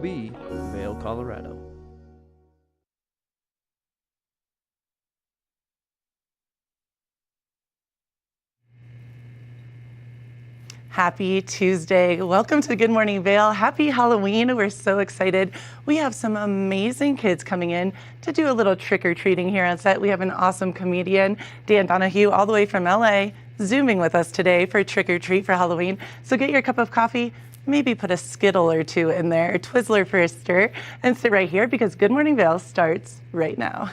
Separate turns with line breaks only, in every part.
Vail, Colorado.
Happy Tuesday. Welcome to Good Morning Vail. Happy Halloween. We're so excited. We have some amazing kids coming in to do a little trick-or-treating here on set. We have an awesome comedian, Dan Donahue, all the way from LA, Zooming with us today for trick-or-treat for Halloween. So get your cup of coffee, maybe put a Skittle or two in there, a Twizzler for a stir, and sit right here because Good Morning Vail starts right now.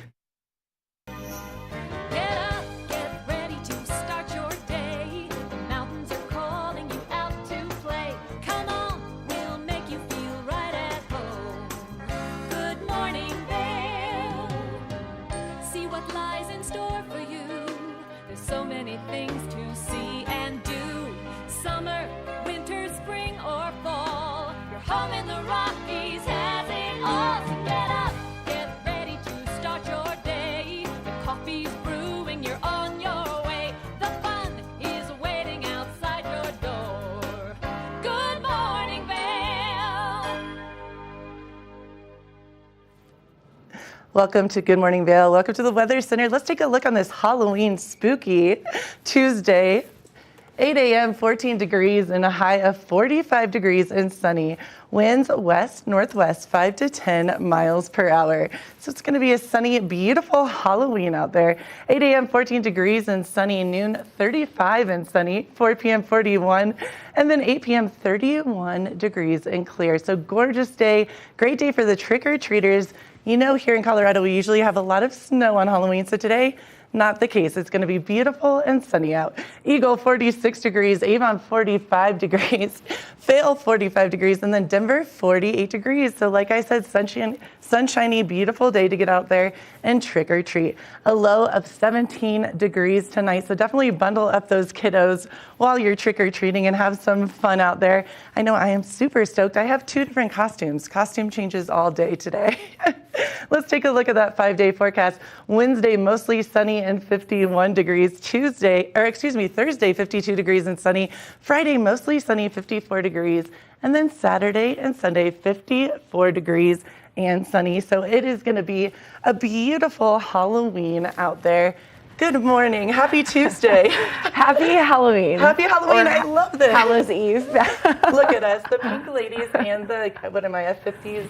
Welcome to Good Morning Vail. Welcome to the Weather Center. Let's take a look on this Halloween spooky Tuesday. 8 a.m., 14 degrees and a high of 45 degrees and sunny. Winds west-northwest 5 to 10 miles per hour. So it's going to be a sunny, beautiful Halloween out there. 8 a.m., 14 degrees and sunny. Noon, 35 and sunny. 4 p.m., 41. And then 8 p.m., 31 degrees and clear. So gorgeous day. Great day for the trick-or-treaters. You know, here in Colorado, we usually have a lot of snow on Halloween. So today, not the case. It's going to be beautiful and sunny out. Eagle, 46 degrees. Avon, 45 degrees. Vail, 45 degrees. And then Denver, 48 degrees. So like I said, sunshiny, beautiful day to get out there and trick or treat. A low of 17 degrees tonight. So definitely bundle up those kiddos while you're trick or treating and have some fun out there. I know I am super stoked. I have 2 different costumes. Costume changes all day today. Let's take a look at that 5-day forecast. Wednesday, mostly sunny and 51 degrees. Thursday, 52 degrees and sunny. Friday, mostly sunny, 54 degrees. And then Saturday and Sunday, 54 degrees and sunny. So it is going to be a beautiful Halloween out there. Good morning. Happy Tuesday.
Happy Halloween.
Happy Halloween. I love this.
Hallows Eve.
Look at us, the pink ladies and the, what am I, a 50s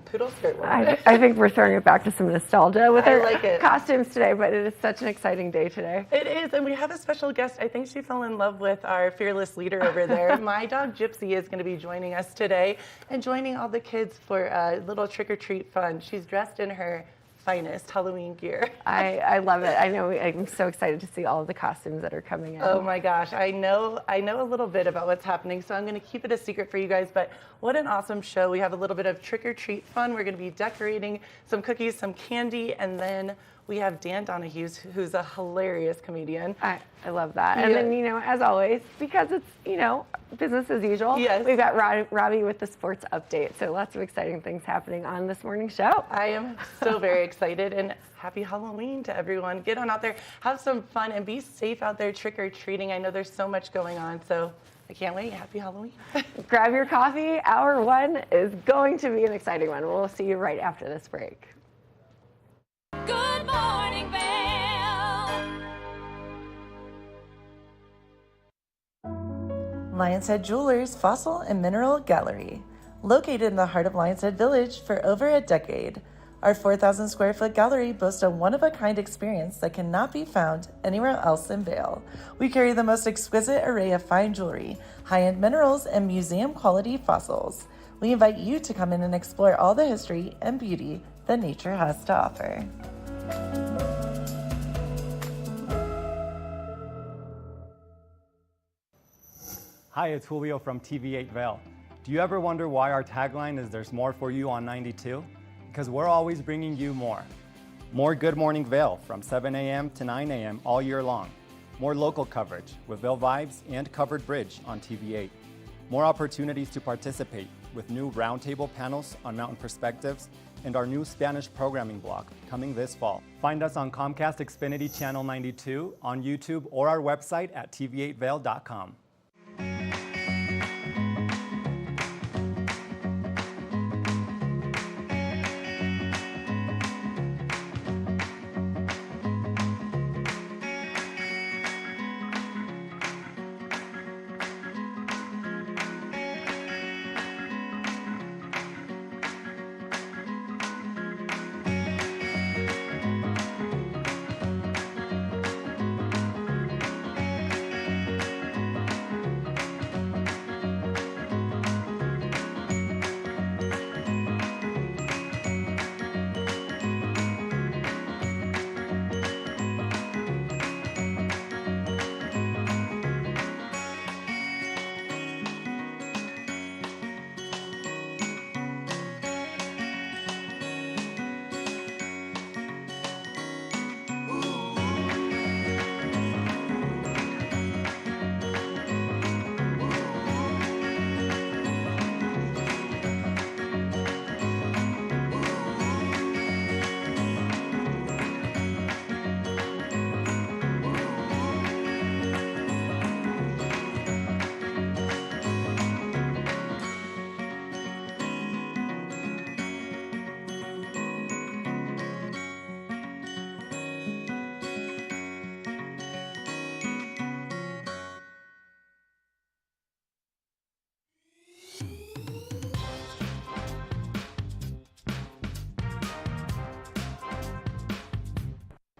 poodle skirt one.
I think we're throwing it back to some nostalgia with our
like
costumes today, but it is such an exciting day today.
It is, and we have a special guest. I think she fell in love with our fearless leader over there. My dog Gypsy is going to be joining us today and joining all the kids for a little trick-or-treat fun. She's dressed in her finest Halloween gear.
I love it. I know. I'm so excited to see all of the costumes that are coming in.
Oh my gosh, I know a little bit about what's happening, so I'm going to keep it a secret for you guys, but what an awesome show. We have a little bit of trick-or-treat fun. We're going to be decorating some cookies, some candy, and then we have Dan Donahue, who's a hilarious comedian.
I love that. And then, as always, because it's, business as usual,
yes,
we've got Robbie with the sports update. So lots of exciting things happening on this morning's show.
I am so very excited, and happy Halloween to everyone. Get on out there, have some fun, and be safe out there trick-or-treating. I know there's so much going on, so I can't wait. Happy Halloween.
Grab your coffee. Hour 1 is going to be an exciting one. We'll see you right after this break.
Good morning, Vail.
Lions Head Jewelers Fossil and Mineral Gallery. Located in the heart of Lions Head Village for over a decade, our 4,000 square foot gallery boasts a one-of-a-kind experience that cannot be found anywhere else in Vail. We carry the most exquisite array of fine jewelry, high-end minerals, and museum-quality fossils. We invite you to come in and explore all the history and beauty that nature has to offer.
Hi, it's Julio from TV8 Vail. Do you ever wonder why our tagline is "There's more for you on 92"? Because we're always bringing you more. More Good Morning Vail from 7 a.m. to 9 a.m. all year long. More local coverage with Vail Vibes and Covered Bridge on TV8. More opportunities to participate with new roundtable panels on mountain perspectives and our new Spanish programming block coming this fall. Find us on Comcast Xfinity Channel 92, on YouTube, or our website at tv8vail.com.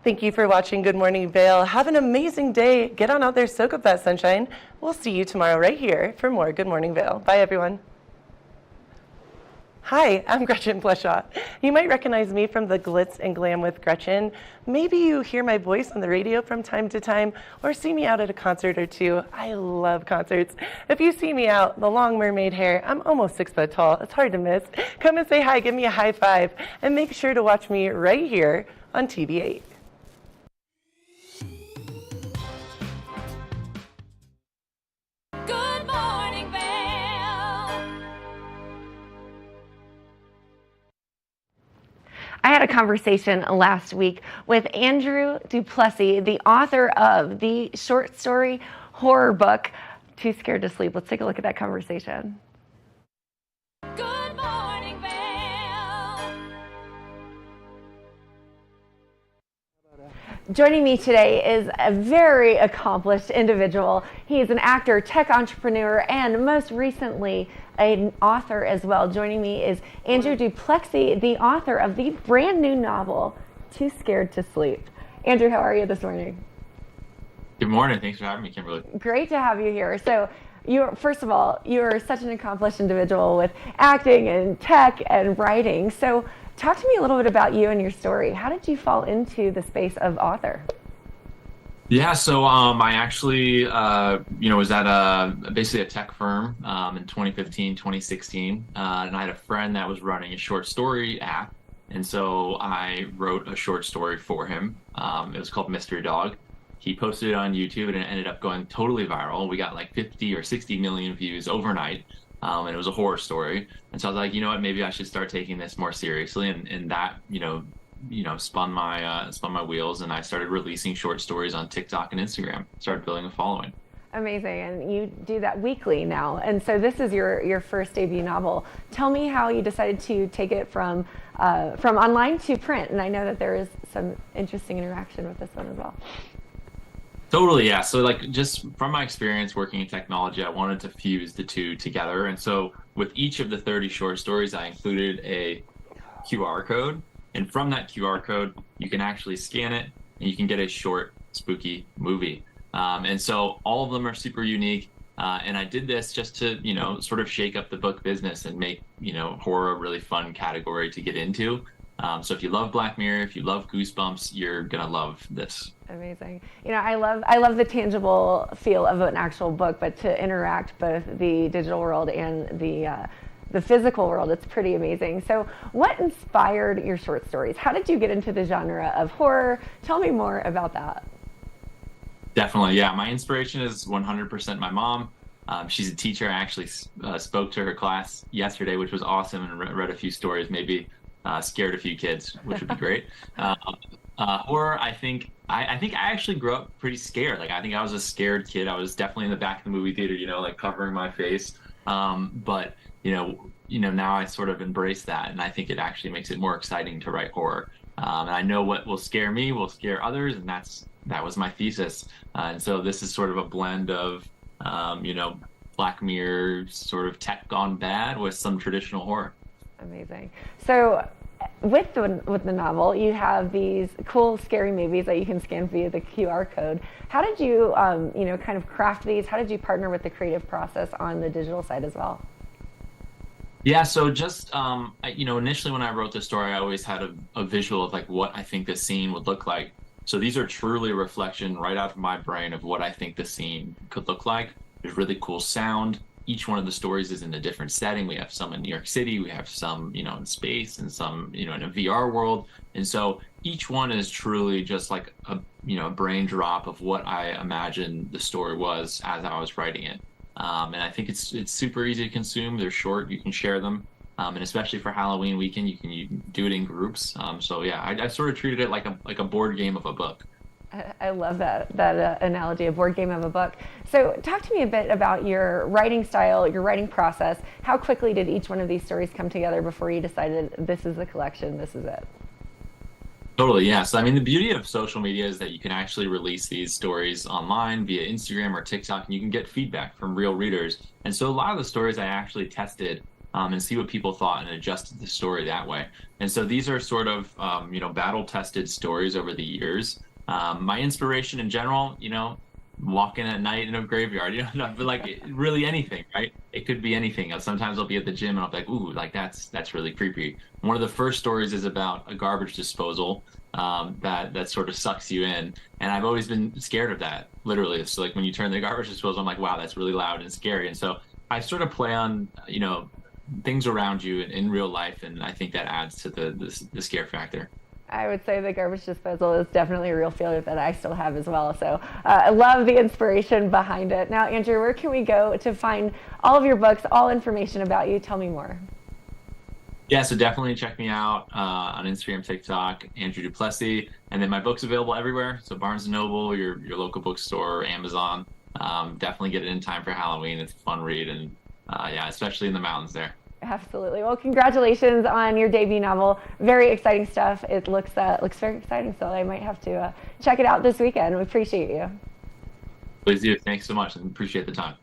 Thank you for watching Good Morning Vail. Have an amazing day. Get on out there, soak up that sunshine. We'll see you tomorrow right here for more Good Morning Vail. Bye, everyone. Hi, I'm Gretchen Pleshaw. You might recognize me from the Glitz and Glam with Gretchen. Maybe you hear my voice on the radio from time to time or see me out at a concert or two. I love concerts. If you see me out, the long mermaid hair, I'm almost 6 foot tall. It's hard to miss. Come and say hi, give me a high five, and make sure to watch me right here on TV8.
Good morning, Vail.
I had a conversation last week with Andrew Duplessis, the author of the short story horror book, Too Scared to Sleep. Let's take a look at that conversation.
Good morning, Vail.
Joining me today is a very accomplished individual. He is an actor, tech entrepreneur, and most recently, an author as well. Joining me is Andrew Duplessis, the author of the brand new novel, Too Scared to Sleep. Andrew, how are you this morning?
Good morning. Thanks for having me, Kimberly.
Great to have you here. So, first of all, you're such an accomplished individual with acting and tech and writing. So, talk to me a little bit about you and your story. How did you fall into the space of author?
Yeah, so I actually, was at basically a tech firm in 2015, 2016, and I had a friend that was running a short story app, and so I wrote a short story for him. It was called Mystery Dog. He posted it on YouTube, and it ended up going totally viral. We got like 50 or 60 million views overnight, and it was a horror story. And so I was like, you know what, maybe I should start taking this more seriously, and that, spun my wheels, and I started releasing short stories on TikTok and Instagram. Started building a following.
Amazing, and you do that weekly now. And so this is your first debut novel. Tell me how you decided to take it from online to print. And I know that there is some interesting interaction with this one as well.
Totally, yeah. So just from my experience working in technology, I wanted to fuse the two together. And so with each of the 30 short stories, I included a QR code. And from that QR code, you can actually scan it and you can get a short, spooky movie. And so all of them are super unique. And I did this just to, sort of shake up the book business and make, horror a really fun category to get into. So if you love Black Mirror, if you love Goosebumps, you're going to love this.
Amazing. I love the tangible feel of an actual book, but to interact both the digital world and the physical world, it's pretty amazing. So what inspired your short stories? How did you get into the genre of horror? Tell me more about that.
Definitely, yeah. My inspiration is 100% my mom. She's a teacher. I actually spoke to her class yesterday, which was awesome, and read a few stories, maybe scared a few kids, which would be great. Horror, I think I actually grew up pretty scared. I think I was a scared kid. I was definitely in the back of the movie theater, covering my face. But now I sort of embrace that, and I think it actually makes it more exciting to write horror. And I know what will scare me will scare others, and that was my thesis. And so this is sort of a blend of, Black Mirror, sort of tech gone bad with some traditional horror.
Amazing. So with the novel, you have these cool, scary movies that you can scan via the QR code. How did you, kind of craft these? How did you partner with the creative process on the digital side as well?
Yeah, so just, initially when I wrote the story, I always had a visual of what I think the scene would look like. So these are truly a reflection right out of my brain of what I think the scene could look like. There's really cool sound. Each one of the stories is in a different setting. We have some in New York City, we have some, in space, and some, in a VR world. And so each one is truly just like a brain drop of what I imagined the story was as I was writing it. And I think it's super easy to consume. They're short, you can share them. And especially for Halloween weekend, you can do it in groups. So yeah, I sort of treated it like a board game of a book.
I love that analogy, a board game of a book. So talk to me a bit about your writing style, your writing process. How quickly did each one of these stories come together before you decided this is the collection, this is it?
Totally, yeah. So the beauty of social media is that you can actually release these stories online via Instagram or TikTok, and you can get feedback from real readers. And so a lot of the stories I actually tested and see what people thought and adjusted the story that way. And so these are sort of, battle-tested stories over the years. My inspiration in general, walking at night in a graveyard, but like really anything, right? It could be anything. Sometimes I'll be at the gym and I'll be like, ooh, like that's really creepy. One of the first stories is about a garbage disposal that sort of sucks you in, and I've always been scared of that. Literally, it's like when you turn the garbage disposal, I'm like, wow, that's really loud and scary. And so I sort of play on things around you in real life, and I think that adds to the scare factor.
I would say the garbage disposal is definitely a real fear that I still have as well. So I love the inspiration behind it. Now, Andrew, where can we go to find all of your books, all information about you? Tell me more.
Yeah, so definitely check me out on Instagram, TikTok, Andrew Duplessis, and then my book's available everywhere. So Barnes & Noble, your local bookstore, Amazon. Definitely get it in time for Halloween. It's a fun read, and especially in the mountains there.
Absolutely. Well, congratulations on your debut novel. Very exciting stuff. It looks very exciting, so I might have to check it out this weekend. We appreciate you.
Please do. Thanks so much, and appreciate the time.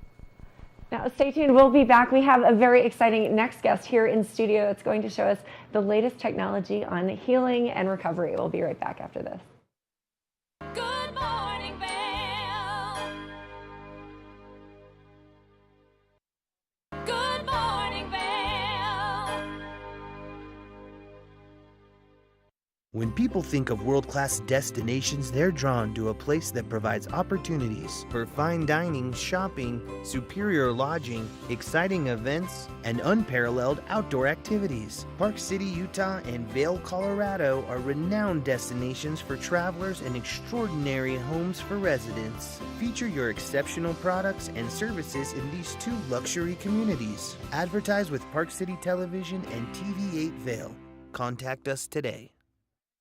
Now, stay tuned. We'll be back. We have a very exciting next guest here in studio. It's going to show us the latest technology on healing and recovery. We'll be right back after this.
Good morning, Vail. Good morning, Vail.
When people think of world-class destinations, they're drawn to a place that provides opportunities for fine dining, shopping, superior lodging, exciting events, and unparalleled outdoor activities. Park City, Utah and Vail, Colorado are renowned destinations for travelers and extraordinary homes for residents. Feature your exceptional products and services in these two luxury communities. Advertise with Park City Television and TV8 Vail. Contact us today.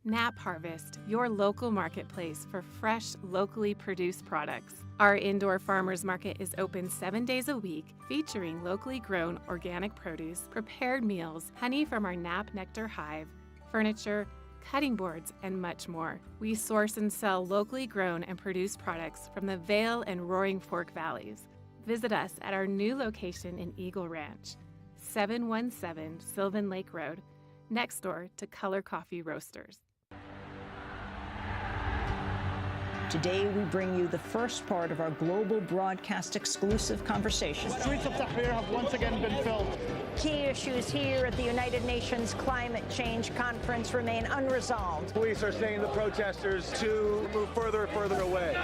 Nap Harvest, your local marketplace for fresh, locally produced products. Our indoor farmers market is open 7 days a week, featuring locally grown organic produce, prepared meals, honey from our Nap Nectar hive, furniture, cutting boards, and much more. We source and sell locally grown and produced products from the Vail and Roaring Fork Valleys. Visit us at our new location in Eagle Ranch, 717 Sylvan Lake Road, next door to Color Coffee Roasters.
Today, we bring you the first part of our global broadcast exclusive conversation.
The streets of Tahrir have once again been filled.
Key issues here at the United Nations Climate Change Conference remain unresolved.
Police are saying the protesters to move further and further away.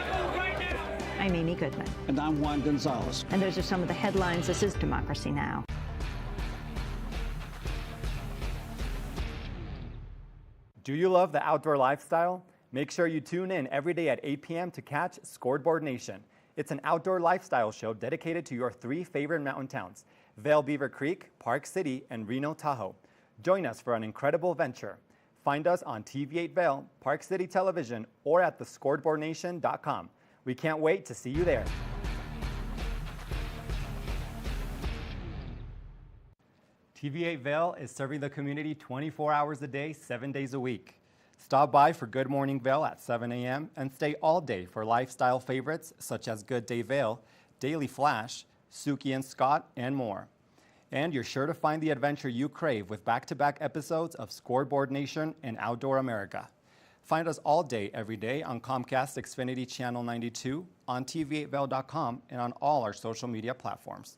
I'm Amy Goodman.
And I'm Juan Gonzalez.
And those are some of the headlines. This is Democracy Now!
Do you love the outdoor lifestyle? Make sure you tune in every day at 8 p.m. to catch Scoreboard Nation. It's an outdoor lifestyle show dedicated to your three favorite mountain towns, Vail, Beaver Creek, Park City, and Reno, Tahoe. Join us for an incredible venture. Find us on TV8 Vail, Park City Television, or at thescoreboardnation.com. We can't wait to see you there. TV8 Vail is serving the community 24 hours a day, 7 days a week. Stop by for Good Morning Vail at 7 a.m. and stay all day for lifestyle favorites such as Good Day Vail, Daily Flash, Suki and Scott, and more. And you're sure to find the adventure you crave with back-to-back episodes of Scoreboard Nation and Outdoor America. Find us all day, every day on Comcast Xfinity Channel 92, on TV8Vail.com, and on all our social media platforms.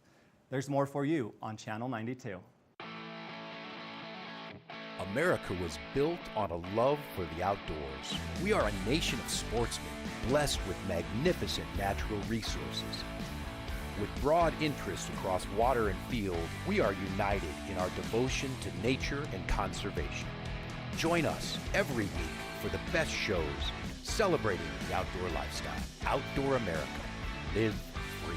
There's more for you on Channel 92.
America was built on a love for the outdoors. We are a nation of sportsmen, blessed with magnificent natural resources. With broad interests across water and field, we are united in our devotion to nature and conservation. Join us every week for the best shows celebrating the outdoor lifestyle. Outdoor America. Live free.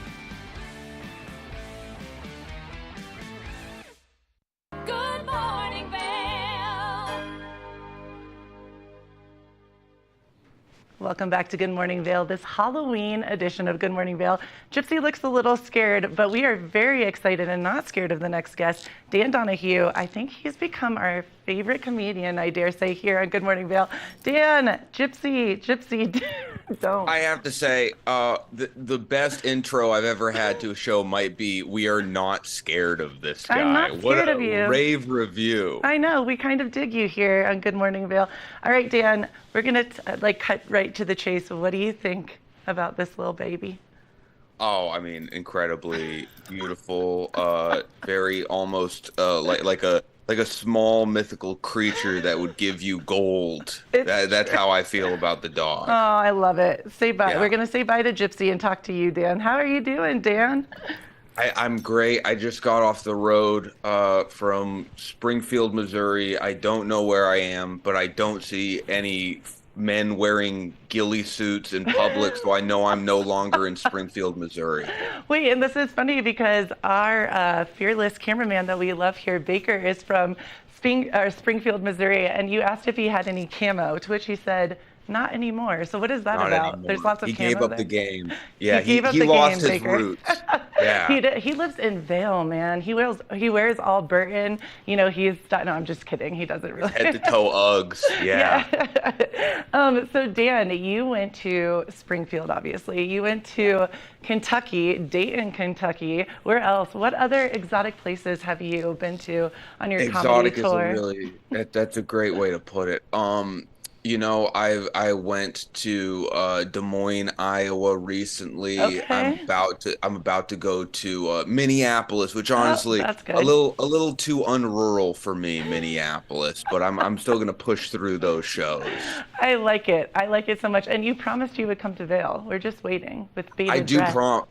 Good morning, Vail.
Welcome back to Good Morning Vail, this Halloween edition of Good Morning Vail. Gypsy looks a little scared, but we are very excited and not scared of the next guest, Dan Donahue. I think he's become our favorite comedian, I dare say, here on Good Morning Vail. Dan, Gypsy,
Don't.
I have to say, the best intro I've ever had to a show might be "We Are Not Scared of This Guy."
I'm not
What
scared
a
of you.
rave review!
I know, we kind of dig you here on Good Morning Vail. All right, Dan, we're gonna cut right to the chase. What do you think about this little baby?
Oh, I mean, incredibly beautiful. Very almost like a small mythical creature that would give you gold. That's how I feel about the dog.
Oh, I love it. Say bye.
Yeah.
We're gonna say bye to Gypsy and talk to you, Dan. How are you doing, Dan?
I'm great. I just got off the road from Springfield, Missouri. I don't know where I am, but I don't see any men wearing ghillie suits in public, so I know I'm no longer in Springfield, Missouri.
Wait, and this is funny because our fearless cameraman that we love here, Baker, is from Springfield, Missouri, and you asked if he had any camo, to which he said, not anymore. So what is that
Not
about?
anymore.
There's lots of
He
camo
gave up
there.
the game. Yeah,
He gave up
he
the
lost
game,
his
Baker.
roots. Yeah.
He lives in Vail, man. He wears all Burton. You know, no, I'm just kidding. He doesn't really.
Head to toe Uggs. Yeah.
So Dan, you went to Springfield, obviously. You went to Kentucky, Dayton, Kentucky. Where else? What other exotic places have you been to on your comedy
Exotic is
tour?
a really that's a great way to put it. You know, I went to Des Moines, Iowa recently.
Okay.
I'm about to go to Minneapolis, which honestly
that's good.
a little too unrural for me, Minneapolis, but I'm still gonna push through those shows.
I like it. I like it so much. And you promised you would come to Vail. We're just waiting with bated
I do
breath.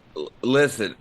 Listen,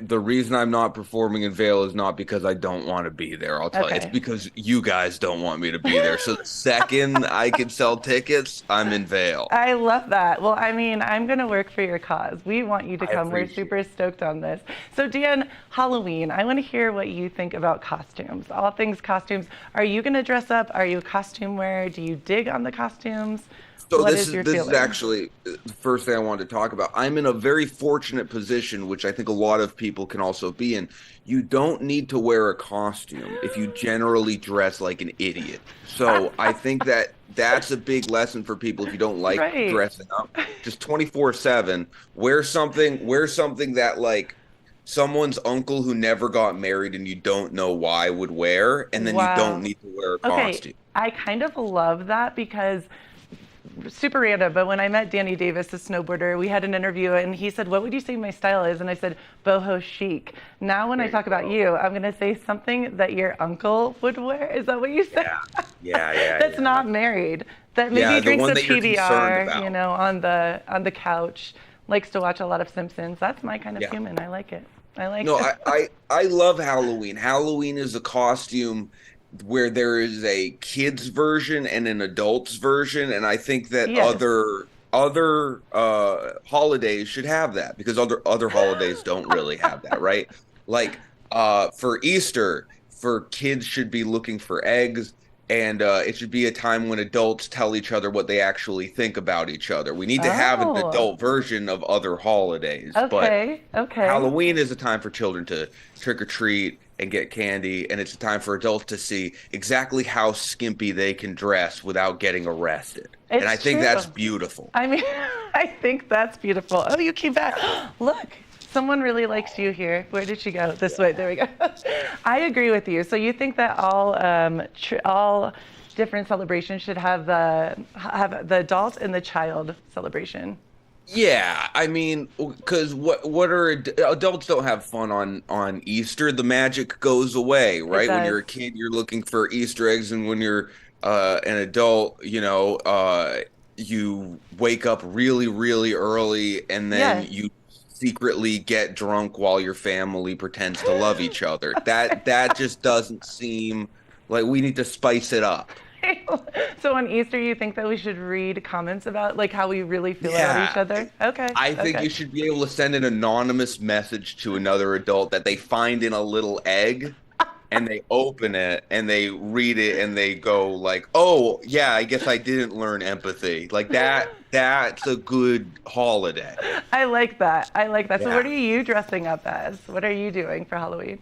the reason I'm not performing in Vail is not because I don't want to be there. I'll tell you, it's
Okay.
because you guys don't want me to be there. So the second I can sell tickets, I'm in Vail.
I love that. Well, I mean, I'm going to work for your cause. We want you to
I
come. We're
appreciate
super stoked on this. So, Dan, Halloween, I want to hear what you think about costumes. All things costumes. Are you going to dress up? Are you a costume wearer? Do you dig on the costumes?
So
What
this
is your
is
feeling?
actually the first thing I wanted to talk about. I'm in a very fortunate position, which I think a lot of people can also be in. You don't need to wear a costume if you generally dress like an idiot. So I think that's a big lesson for people if you don't like
Right.
dressing up. Just 24/7, wear something that like someone's uncle who never got married and you don't know why would wear, and then
Wow.
you don't need to wear a
Okay,
costume.
I kind of love that because super random, but when I met Danny Davis, the snowboarder, we had an interview and he said, what would you say my style is? And I said, boho chic. Now when I talk about you, I'm going to say something that your uncle would wear. Is that what you said?
Yeah.
That's not married. That maybe
Yeah, the
drinks
one
a
that you're concerned
PBR,
about.
you know, on the couch, likes to watch a lot of Simpsons. That's my kind of
Yeah.
human. I like it. I like
No,
it.
I love Halloween. Halloween is a costume where there is a kids version and an adults version, and I think that
Yes.
other holidays should have that because other holidays don't really have that, right? Like for Easter, for kids should be looking for eggs, and it should be a time when adults tell each other what they actually think about each other. We need to have an
Oh.
adult version of other holidays,
Okay, okay.
Halloween is a time for children to trick or treat and get candy, and it's a time for adults to see exactly how skimpy they can dress without getting arrested.
It's
And I think
true.
that's beautiful.
I mean, I think that's beautiful. Oh, you came back. Look, someone really likes you here. Where did she go? This way. There we go. I agree with you. So you think that all different celebrations should have the adult and the child celebration?
Yeah, I mean, because what are adults don't have fun on Easter. The magic goes away, right? When
does.
you're a kid, you're looking for Easter eggs, and when you're an adult, you wake up really, really early, and then
Yeah.
you secretly get drunk while your family pretends to love each other. That just doesn't seem like we need to spice it up.
So on Easter, you think that we should read comments about like how we really feel about each other? Okay.
I think
okay.
you should be able to send an anonymous message to another adult that they find in a little egg and they open it and they read it and they go like, "Oh, yeah, I guess I didn't learn empathy." Like that's a good holiday.
I like that. I like that. So
Yeah.
what are you dressing up as? What are you doing for Halloween?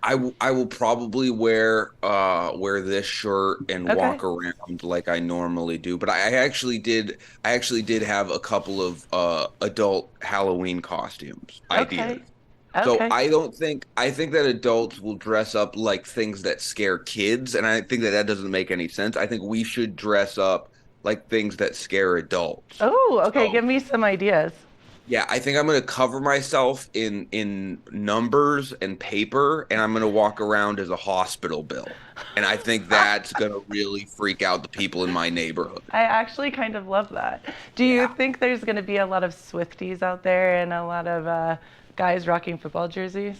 I will probably wear this shirt and
Okay.
walk around like I normally do. But I actually did have a couple of adult Halloween costumes ideas.
Okay.
So
Okay.
I think that adults will dress up like things that scare kids, and I think that that doesn't make any sense. I think we should dress up like things that scare adults.
Oh, okay.
So
Give me some ideas.
yeah, I think I'm going to cover myself in numbers and paper, and I'm going to walk around as a hospital bill. And I think that's going to really freak out the people in my neighborhood.
I actually kind of love that. Do you think there's going to be a lot of Swifties out there and a lot of guys rocking football jerseys?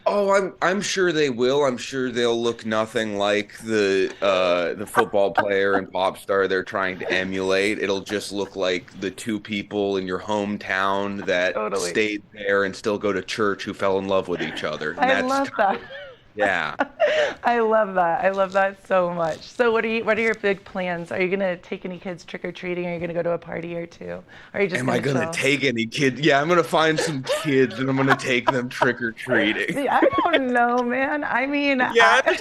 Oh, I'm sure they will. I'm sure they'll look nothing like the football player and pop star they're trying to emulate. It'll just look like the two people in your hometown that
Totally.
stayed there and still go to church who fell in love with each other. And
I
that's
love
kind
that.
of- yeah.
I love that. I love that so much. So what are your big plans? Are you going to take any kids trick or treating? Are you going to go to a party or two? Or are you just
Am I
gonna
gonna
chill?
take any kids? Yeah, I'm gonna find some kids and I'm gonna take them trick or treating.
See, I don't know, man. I mean,
Yeah, I'm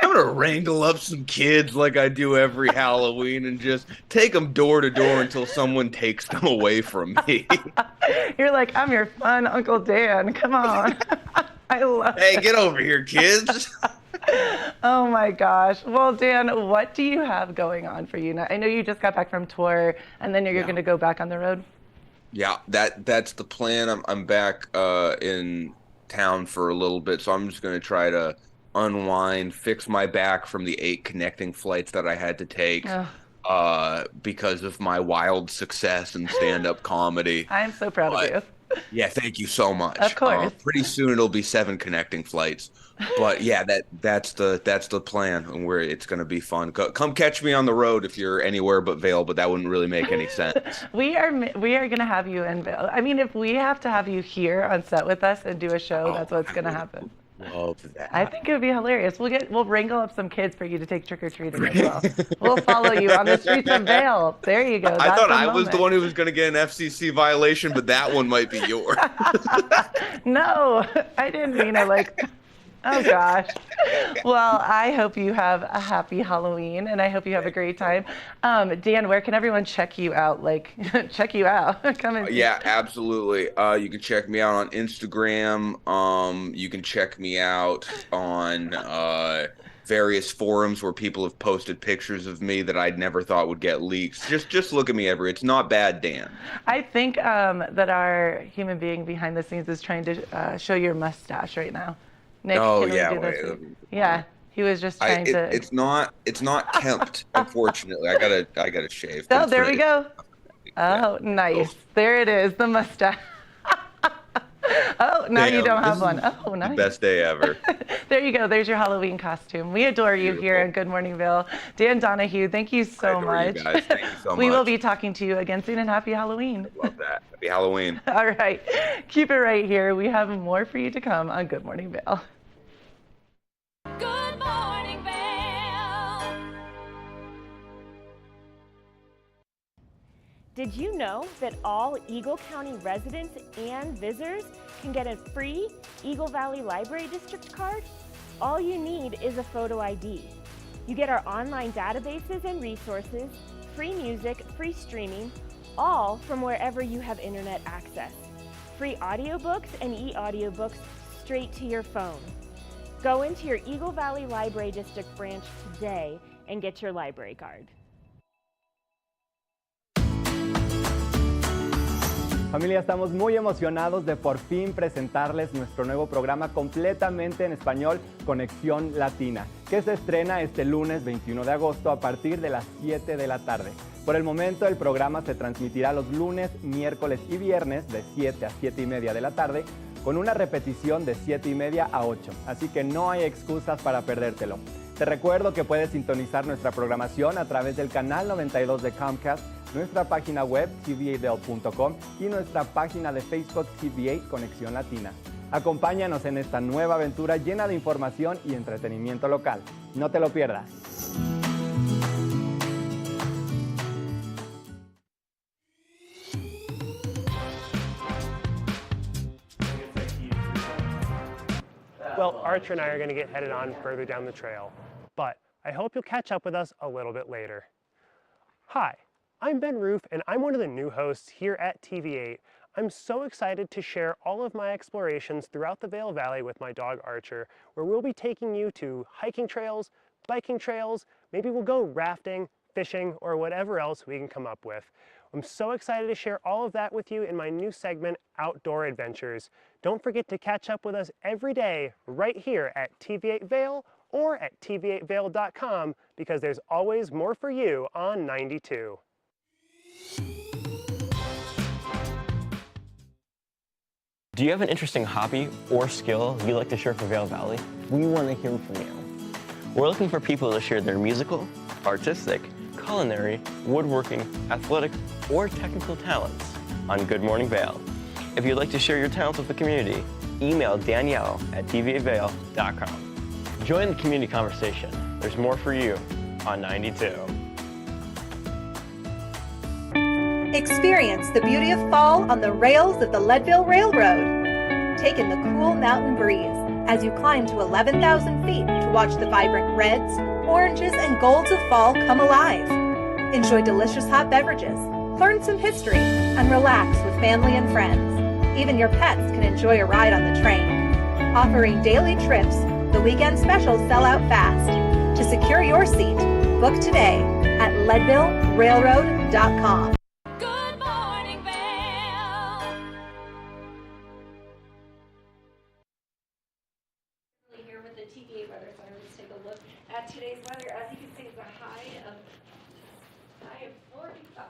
gonna wrangle up some kids like I do every Halloween and just take them door to door until someone takes them away from me.
you're like, I'm your fun Uncle Dan. Come on. I love
Hey,
it.
get over here, kids.
Oh my gosh. Well, Dan, what do you have going on for you now? I know you just got back from tour and then you're going to go back on the road.
Yeah, that's the plan. I'm back in town for a little bit, so I'm just gonna try to unwind, fix my back from the 8 connecting flights that I had to take. Because of my wild success in stand-up comedy.
I'm so proud of you.
Yeah, thank you so much.
Of course.
Pretty soon it'll be 7 connecting flights. But yeah, that's the plan, and where it's going to be fun. Come catch me on the road if you're anywhere but Vail, but that wouldn't really make any sense.
We are going to have you in Vail. I mean, if we have to have you here on set with us and do a show, that's what's going to happen.
Love that.
I think it would be hilarious. We'll wrangle up some kids for you to take trick or treating as well. We'll follow you on the streets of Vail. There you go.
I
That's
thought
the
I was the
moment.
one who was going to get an FCC violation, but that one might be yours.
No, I didn't mean it like. Oh gosh. Well, I hope you have a happy Halloween and I hope you have a great time. Dan, where can everyone check you out? Like, check you out. Come and
Yeah, absolutely. You can check me out on Instagram. You can check me out on various forums where people have posted pictures of me that I'd never thought would get leaked. Just look at me everywhere. It's not bad, Dan.
I think that our human being behind the scenes is trying to show your mustache right now. Nick,
Oh,
can we
yeah,
do this?
wait,
Yeah, he was just trying to.
It's not kempt, unfortunately. I gotta shave.
Oh, there we go. Oh, nice. There it is, the mustache. Oh, now you
Damn,
don't have
this
one.
is
Oh, nice.
The best day ever.
There you go. There's your Halloween costume. We adore you here in Good Morning Vail. Dan Donahue, thank you so
adore
much.
you guys. Thank you so
We will
much.
be talking to you again soon, and happy Halloween.
Love that. Happy Halloween.
All right. Keep it right here. We have more for you to come on Good Morning Vail.
Good morning, Vail.
Did you know that all Eagle County residents and visitors can get a free Eagle Valley Library District card? All you need is a photo ID. You get our online databases and resources, free music, free streaming, all from wherever you have internet access. Free audiobooks and e-audiobooks straight to your phone. Go into your Eagle Valley Library District branch today and get your library card.
Familia, estamos muy emocionados de por fin presentarles nuestro nuevo programa completamente en español, Conexión Latina, que se estrena este lunes 21 de agosto a partir de las 7 de la tarde. Por el momento, el programa se transmitirá los lunes, miércoles y viernes de 7 a 7 y media de la tarde, con una repetición de 7 y media a 8, así que no hay excusas para perdértelo. Te recuerdo que puedes sintonizar nuestra programación a través del canal 92 de Comcast, nuestra página web tva.com y nuestra página de Facebook TVA Conexión Latina. Acompáñanos en esta nueva aventura llena de información y entretenimiento local. No te lo pierdas.
Well, Archer and I are going to get headed on further down the trail. But I hope you'll catch up with us a little bit later. Hi, I'm Ben Roof, and I'm one of the new hosts here at TV8. I'm so excited to share all of my explorations throughout the Vail Valley with my dog Archer, where we'll be taking you to hiking trails, biking trails, maybe we'll go rafting, fishing, or whatever else we can come up with. I'm so excited to share all of that with you in my new segment, Outdoor Adventures. Don't forget to catch up with us every day right here at TV8 Vail or at tv8vail.com, because there's always more for you on 92.
Do you have an interesting hobby or skill you'd like to share for Vail Valley? We want to hear from you. We're looking for people to share their musical, artistic, culinary, woodworking, athletic, or technical talents on Good Morning Vail. If you'd like to share your talents with the community, email Danielle at tv8vail.com. Join the community conversation. There's more for you on 92.
Experience the beauty of fall on the rails of the Leadville Railroad. Take in the cool mountain breeze as you climb to 11,000 feet to watch the vibrant reds, oranges, and golds of fall come alive. Enjoy delicious hot beverages, learn some history, and relax with family and friends. Even your pets can enjoy a ride on the train. Offering daily trips, the weekend specials sell out fast. To secure your seat, book today at leadvillerailroad.com.
Good morning, Vail.
Here with the TVA Weather Center, let's take a look at today's weather. As you can see, it's a high of 45.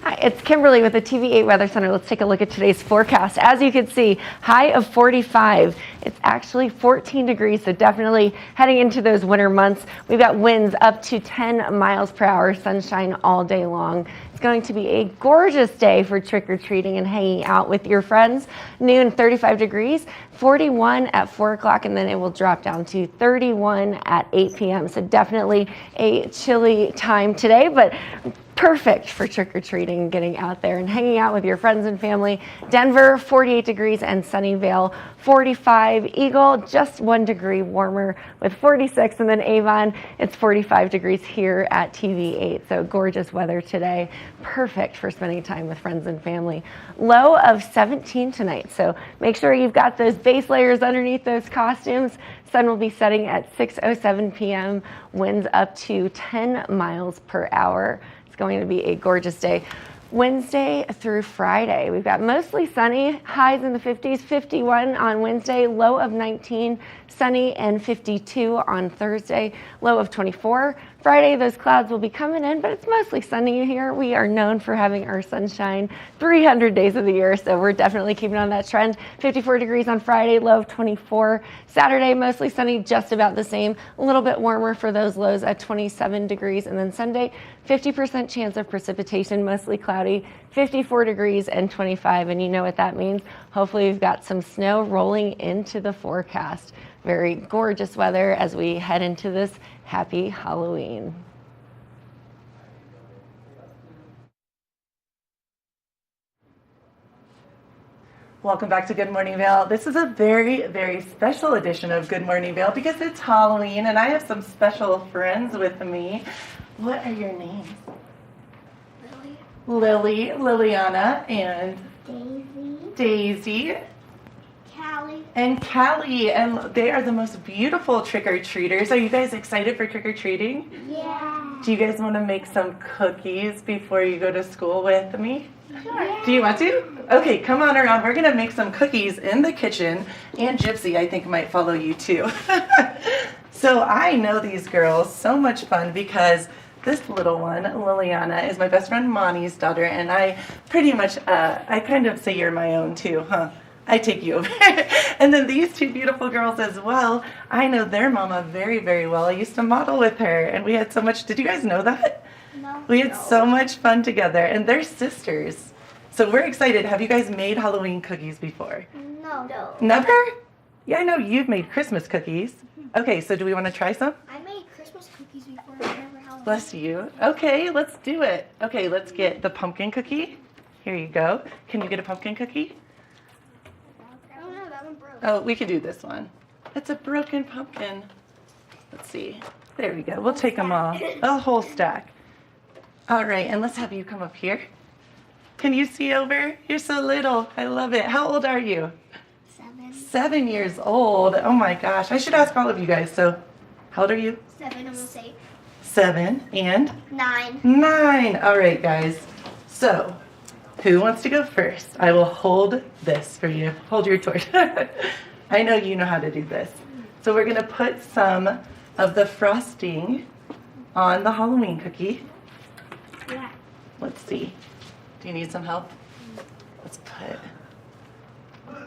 Hi, it's Kimberly with the TVA Weather Center. Let's take a look at today's forecast. As you can see, high of 45. It's actually 14 degrees, so definitely heading into those winter months. We've got winds up to 10 miles per hour, sunshine all day long. It's going to be a gorgeous day for trick-or-treating and hanging out with your friends. Noon, 35 degrees, 41 at 4 o'clock, and then it will drop down to 31 at 8 p.m. So definitely a chilly time today, but perfect for trick-or-treating and getting out there and hanging out with your friends and family. Denver, 48 degrees, and Sunnyvale, 45. Eagle, just 1 degree warmer with 46. And then Avon, it's 45 degrees here at TV8. So gorgeous weather today. Perfect for spending time with friends and family. Low of 17 tonight. So make sure you've got those base layers underneath those costumes. Sun will be setting at 6:07 p.m. Winds up to 10 miles per hour. Going to be a gorgeous day. Wednesday through Friday, we've got mostly sunny, highs in the 50s, 51 on Wednesday, low of 19, sunny and 52 on Thursday, low of 24. Friday, those clouds will be coming in, but it's mostly sunny here. We are known for having our sunshine 300 days of the year, so we're definitely keeping on that trend. 54 degrees on Friday, low of 24. Saturday, mostly sunny, just about the same. A little bit warmer for those lows at 27 degrees. And then Sunday, 50% chance of precipitation, mostly cloudy, 54 degrees and 25. And you know what that means. Hopefully we've got some snow rolling into the forecast. Very gorgeous weather as we head into this happy Halloween.
Welcome back to Good Morning Vail. This is a very, very special edition of Good Morning Vail because it's Halloween and I have some special friends with me. What are your names? Lily, Liliana, and Daisy, and Callie, and they are the most beautiful trick-or-treaters. Are you guys excited for trick-or-treating?
Yeah.
Do you guys want to make some cookies before you go to school with me?
Sure.
Do you want to? Okay, come on around. We're going to make some cookies in the kitchen, and Gypsy, I think, might follow you too. So I know these girls so much fun because this little one, Liliana, is my best friend Monty's daughter, and I pretty much, I kind of say you're my own too, huh? I take you over. And then these two beautiful girls as well, I know their mama very, very well. I used to model with her, and we had so much, did you guys know that?
No.
We had so much fun together, and they're sisters. So we're excited. Have you guys made Halloween cookies before?
No.
Never? Yeah, I know you've made Christmas cookies. Okay, so do we want to try some?
I made Christmas cookies before, but never Halloween.
Bless you. Okay, let's do it. Okay, let's get the pumpkin cookie. Here you go. Can you get a pumpkin cookie?
Oh no, that one broke.
Oh, we could do this one. It's a broken pumpkin. Let's see. There we go. We'll take them all. A whole stack. All right, and let's have you come up here. Can you see over? You're so little. I love it. How old are you?
7.
7 years old. Oh my gosh. I should ask all of you guys. So, how old are you?
7, almost 8.
7 and
9.
9. All right, guys. So, who wants to go first? I will hold this for you. Hold your torch. I know you know how to do this. So we're going to put some of the frosting on the Halloween cookie.
Yeah.
Let's see. Do you need some help? Let's put.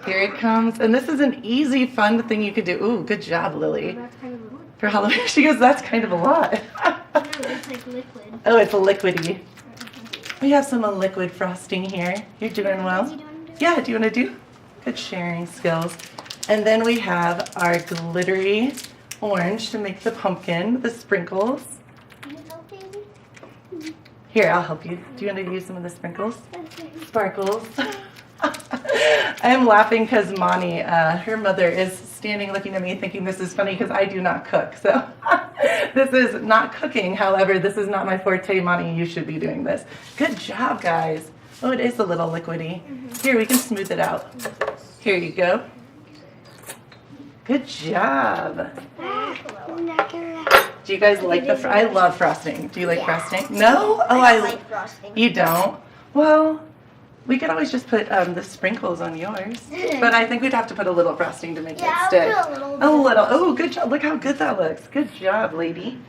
Here it comes. And this is an easy, fun thing you could do. Ooh, good job, Lily.
That's kind of a lot.
For Halloween, she goes, that's kind of a lot.
No, it's like liquid.
Oh, it's a liquidy. We have some liquid frosting here. You're doing well. Yeah, do you want to do? Good sharing skills. And then we have our glittery orange to make the pumpkin, the sprinkles.
Can you help me?
Here, I'll help you. Do you want to use some of the sprinkles? Sparkles. I am laughing because Moni, her mother, is standing looking at me thinking this is funny because I do not cook. So this is not cooking. However, this is not my forte. Moni, you should be doing this. Good job, guys. Oh, it is a little liquidy. Here, we can smooth it out. Here you go. Good job. Do you guys like the I love frosting. Do you like frosting? No? Oh, I
like frosting.
You don't? Well, we could always just put the sprinkles on yours. But I think we'd have to put a little frosting to make it stick.
I'll put a little.
A little. Oh, good job. Look how good that looks. Good job, lady.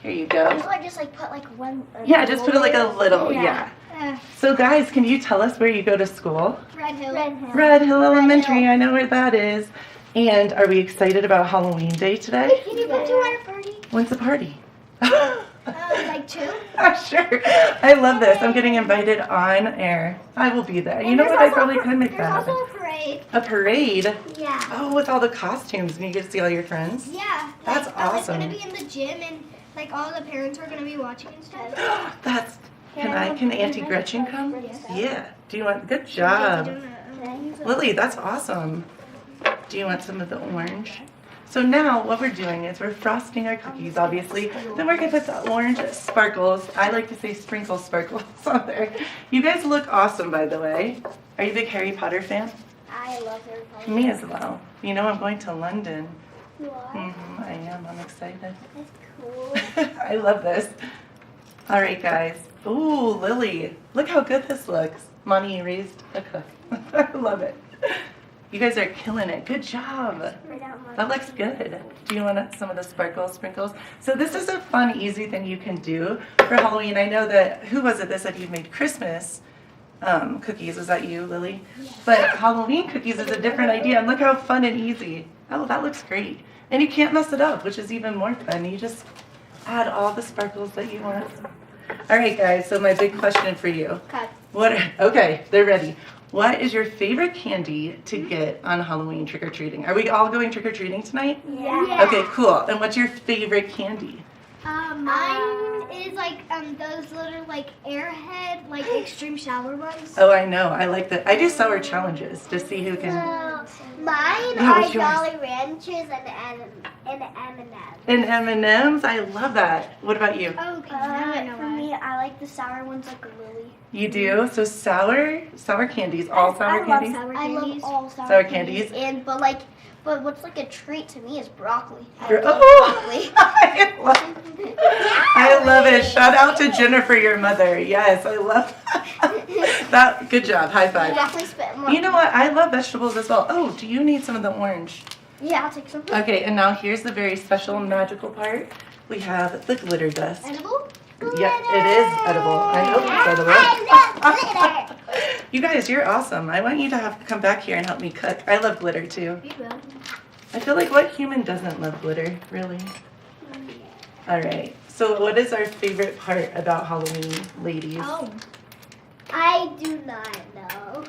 Here you go.
I just like put like one.
Yeah, just put it like a little. Yeah. So guys, can you tell us where you go to school?
Red Hill.
Red Hill Elementary. I know where that is. And are we excited about Halloween Day today?
Can you go to our party?
When's the party?
Like 2?
Sure. I love this. I'm getting invited on air. I will be there. You know what? I probably could make that happen.
There's also a parade.
A parade?
Yeah.
Oh, with all the costumes and you get to see all your friends?
Yeah.
That's awesome.
It's going to be in the gym and like all the parents are going to be watching and stuff.
That's, can Auntie Gretchen come? Yeah. Do you want, good job. Lily, that's awesome. Do you want some of the orange? So now what we're doing is we're frosting our cookies, obviously. Then we're going to put the orange sparkles. I like to say sprinkle sparkles on there. You guys look awesome, by the way. Are you a big Harry Potter fan?
I love Harry Potter.
Me as well. You know I'm going to London.
You are?
Mm-hmm, I am. I'm excited.
That's cool.
I love this. All right, guys. Ooh, Lily. Look how good this looks. Moni raised a cook. I love it. You guys are killing it. Good job. That looks good. Do you want some of the sprinkles? So this is a fun, easy thing you can do for Halloween. I know that, who was it that said you made Christmas cookies? Was that you, Lily? But Halloween cookies is a different idea. And look how fun and easy. Oh, that looks great. And you can't mess it up, which is even more fun. You just add all the sparkles that you want. All right, guys. So my big question for you. Okay, they're ready. What is your favorite candy to get on Halloween trick-or-treating? Are we all going trick-or-treating tonight?
Yeah.
Okay, cool. And what's your favorite candy?
Mine is like those little like airhead like extreme shower ones.
Oh, I know. I like that. I do sour challenges to see who can.
Mine
Yeah,
are
what's yours?
Jolly Ranchers and M&M's.
And M&M's? I love that. What about you?
Okay. For me, I like the sour ones like a lily.
You do? So sour candies, all sour candies?
I love all
Sour candies.
But what's like a treat to me is broccoli.
Oh, I love it. Shout out to Jennifer, your mother. Yes, I love that. Good job. High five.
Definitely spit more.
You know what? I love vegetables as well. Oh, do you need some of the orange?
Yeah, I'll take some.
Okay, and now here's the very special magical part. We have the glitter dust.
Edible?
Yeah, it is edible. I hope it's edible.
I love glitter.
You guys, you're awesome. I want you to come back here and help me cook. I love glitter too.
You will.
I feel like what human doesn't love glitter, really? All right. So what is our favorite part about Halloween, ladies?
Oh, I do not know.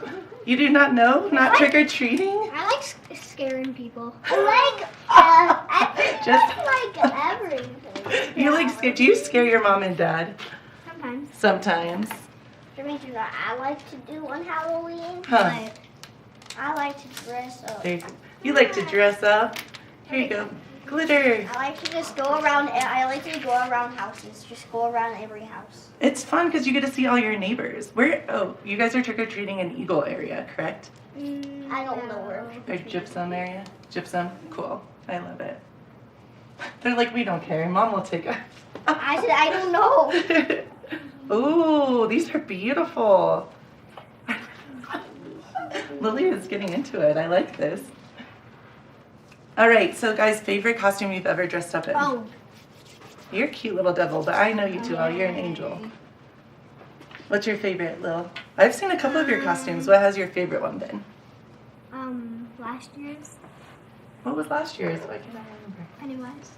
You do not know? Not trick-or-treating?
I like scaring people. I like everything.
You like scare? Do you scare your mom and dad?
Sometimes.
Sometimes.
tradition that I like to do on Halloween.
Huh.
But I like to dress up.
There you go. You like to dress up? Here you go. Glitter.
I like to just go around. I like to go around houses. Just go around every house.
It's fun because you get to see all your neighbors. Oh, you guys are trick-or-treating in Eagle area, correct?
I don't know where.
Or Gypsum area? Gypsum? Cool. I love it. They're like, we don't care. Mom will take us.
I said, I don't know.
Ooh, these are beautiful. Lily is getting into it. I like this. All right, so guys, favorite costume you've ever dressed up in?
Oh.
You're a cute little devil, but I know you too well. You're an angel. What's your favorite, Lil? I've seen a couple of your costumes. What has your favorite one been?
Last year's.
What was last year's? Why can't I remember?
Anyways.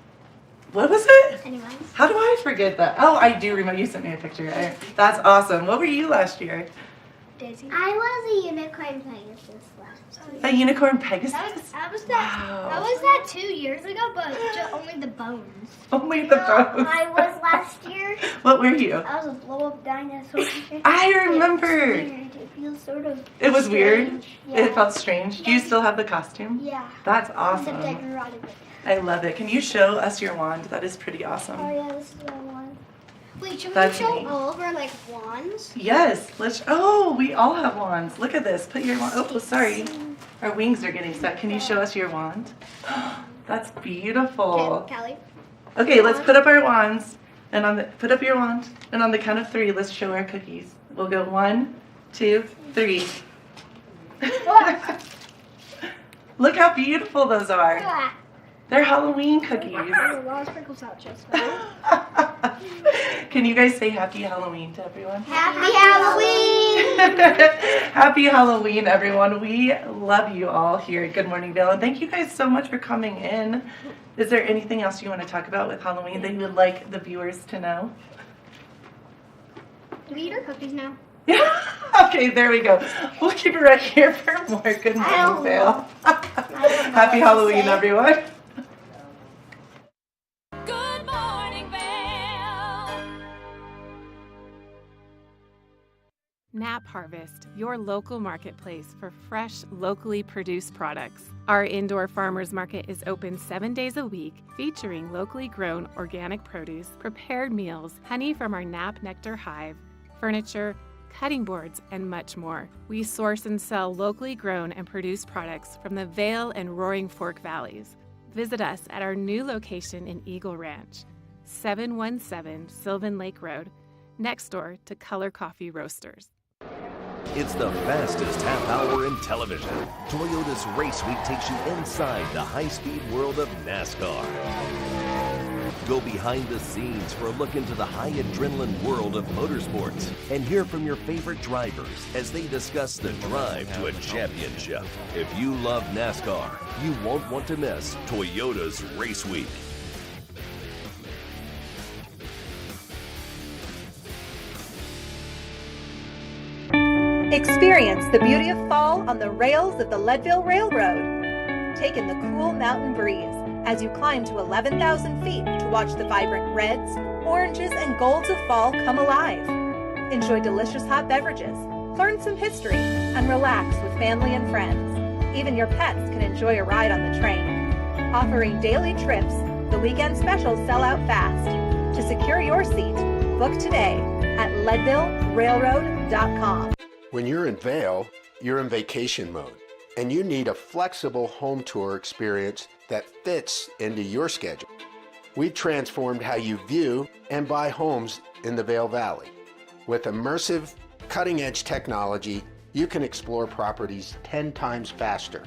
What was it?
Anyways.
How do I forget that? Oh, I do remember. You sent me a picture. That's awesome. What were you last year?
Daisy. I was a unicorn Pegasus last year.
A unicorn Pegasus?
That was that 2 years ago, but only the bones.
Only the bones.
I was last year.
What were you?
I was a blow-up dinosaur.
I remember.
It feels sort of.
It was weird.
Yeah.
It felt strange. Do you still have the costume?
Yeah.
That's awesome.
Except I grew out of it.
I love it. Can you show us your wand? That is pretty awesome.
Oh yeah, this is my wand. Wait, should
That's
we show
neat.
all of our wands?
Yes. We all have wands. Look at this. Put your wand. Oh, sorry. Our wings are getting stuck. Can you show us your wand? That's beautiful.
Okay, Callie.
Okay, let's put up our wands. And put up your wand. And on the count of 3, let's show our cookies. We'll go 1, 2, 3. Look how beautiful those are. They're Halloween cookies.
A lot of sprinkles out just
Can you guys say Happy Halloween to everyone?
Happy Halloween!
Happy Halloween, everyone. We love you all here at Good Morning Vail, and thank you guys so much for coming in. Is there anything else you want to talk about with Halloween that you would like the viewers to know?
Do we eat our cookies now?
Okay, there we go. We'll keep it right here for more Good Morning Vail. Happy Halloween, everyone.
Good morning, Vail.
Nap Harvest, your local marketplace for fresh, locally produced products. Our indoor farmers market is open 7 days a week, featuring locally grown organic produce, prepared meals, honey from our Nap Nectar hive, furniture, cutting boards, and much more. We source and sell locally grown and produced products from the Vail and Roaring Fork Valleys. Visit us at our new location in Eagle Ranch, 717 Sylvan Lake Road, next door to Color Coffee Roasters.
It's the fastest half hour in television. Toyota's Race Week takes you inside the high-speed world of NASCAR. Go behind the scenes for a look into the high adrenaline world of motorsports and hear from your favorite drivers as they discuss the drive to a championship. If you love NASCAR, you won't want to miss Toyota's Race Week.
Experience the beauty of fall on the rails of the Leadville Railroad. Take in the cool mountain breeze as you climb to 11,000 feet to watch the vibrant reds, oranges, and golds of fall come alive. Enjoy delicious hot beverages, learn some history, and relax with family and friends. Even your pets can enjoy a ride on the train. Offering daily trips, the weekend specials sell out fast. To secure your seat, book today at leadvillerailroad.com.
When you're in Vail, you're in vacation mode, and you need a flexible home tour experience that fits into your schedule. We've transformed how you view and buy homes in the Vail Valley. With immersive, cutting-edge technology, you can explore properties 10 times faster.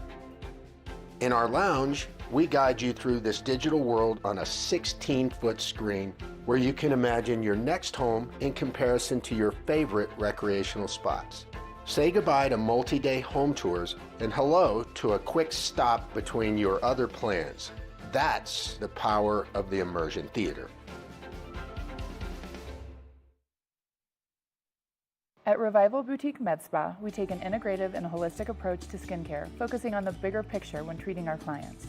In our lounge, we guide you through this digital world on a 16-foot screen where you can imagine your next home in comparison to your favorite recreational spots. Say goodbye to multi-day home tours and hello to a quick stop between your other plans. That's the power of the immersion theater.
At Revival Boutique Med Spa, we take an integrative and holistic approach to skincare, focusing on the bigger picture when treating our clients.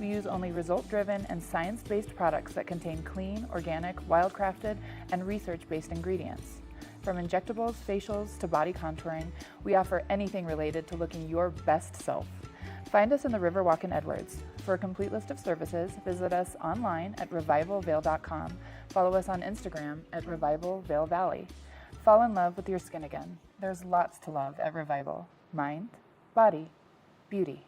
We use only result-driven and science-based products that contain clean, organic, wildcrafted, and research-based ingredients. From injectables, facials, to body contouring, we offer anything related to looking your best self. Find us in the Riverwalk in Edwards. For a complete list of services, visit us online at revivalvail.com. Follow us on Instagram at Revival Vail Valley. Fall in love with your skin again. There's lots to love at Revival. Mind, body, beauty.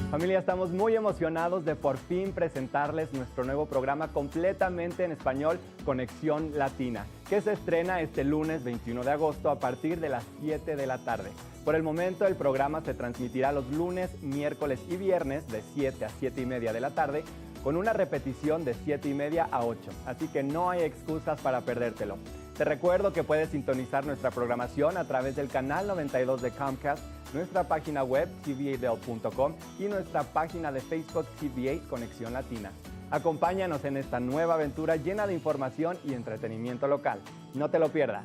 Familia, estamos muy emocionados de por fin presentarles nuestro nuevo programa completamente en español, Conexión Latina, que se estrena este lunes 21 de agosto a partir de las 7 de la tarde. Por el momento, el programa se transmitirá los lunes, miércoles y viernes de 7 a 7 y media de la tarde, con una repetición de 7 y media a 8, así que no hay excusas para perdértelo. Te recuerdo que puedes sintonizar nuestra programación a través del canal 92 de Comcast, nuestra página web tv8vail.com y nuestra página de Facebook TV8 Conexión Latina. Acompáñanos en esta nueva aventura llena de información y entretenimiento local. No te lo pierdas.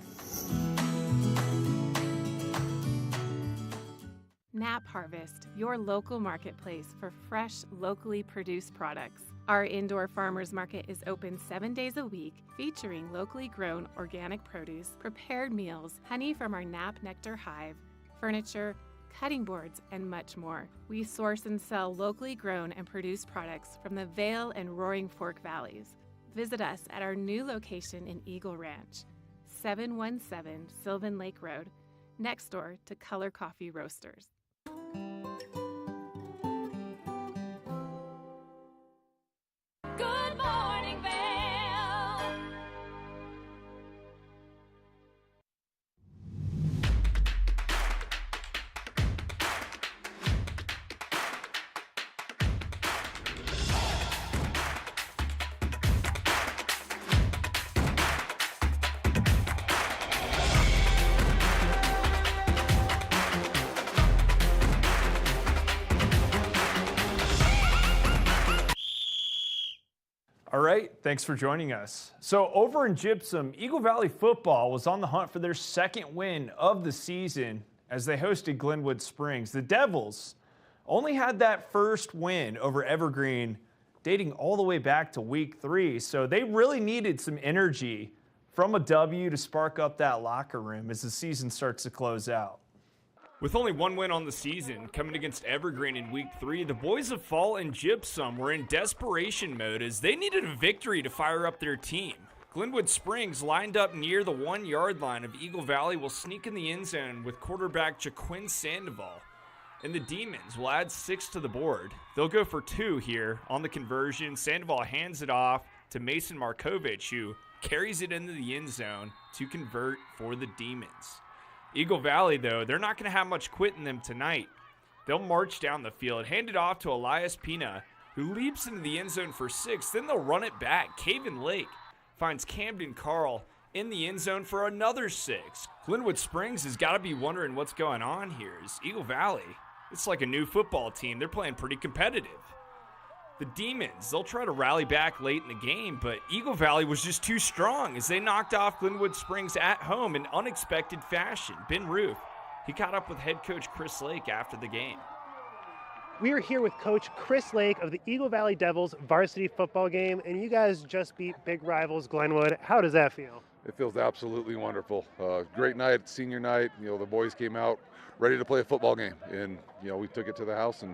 Nap Harvest, your local marketplace for fresh, locally produced products. Our indoor farmers market is open 7 days a week, featuring locally grown organic produce, prepared meals, honey from our Nap Nectar hive, furniture, cutting boards, and much more. We source and sell locally grown and produced products from the Vail and Roaring Fork Valleys. Visit us at our new location in Eagle Ranch, 717 Sylvan Lake Road, next door to Color Coffee Roasters.
Good morning, Vail.
All right, thanks for joining us. So over in Gypsum, Eagle Valley football was on the hunt for their second win of the season as they hosted Glenwood Springs. The Devils only had that first win over Evergreen dating all the way back to week 3, so they really needed some energy from a W to spark up that locker room as the season starts to close out. With only one win on the season, coming against Evergreen in week 3, the boys of Fall and Gypsum were in desperation mode as they needed a victory to fire up their team. Glenwood Springs, lined up near the 1-yard line of Eagle Valley, will sneak in the end zone with quarterback Jaquin Sandoval. And the Demons will add 6 to the board. They'll go for 2 here on the conversion. Sandoval hands it off to Mason Markovich, who carries it into the end zone to convert for the Demons. Eagle Valley, though, they're not going to have much quit in them tonight. They'll march down the field, hand it off to Elias Pina, who leaps into the end zone for 6. Then they'll run it back. Caven Lake finds Camden Carl in the end zone for another 6. Glenwood Springs has got to be wondering what's going on here. Is Eagle Valley, it's like a new football team. They're playing pretty competitive. The Demons, they'll try to rally back late in the game, but Eagle Valley was just too strong as they knocked off Glenwood Springs at home in unexpected fashion. Ben Roof, he caught up with head coach Chris Lake after the game.
We are here with Coach Chris Lake of the Eagle Valley Devils varsity football game, and you guys just beat big rivals Glenwood. How does that feel?
It feels absolutely wonderful. Great night, senior night. The boys came out ready to play a football game, and we took it to the house and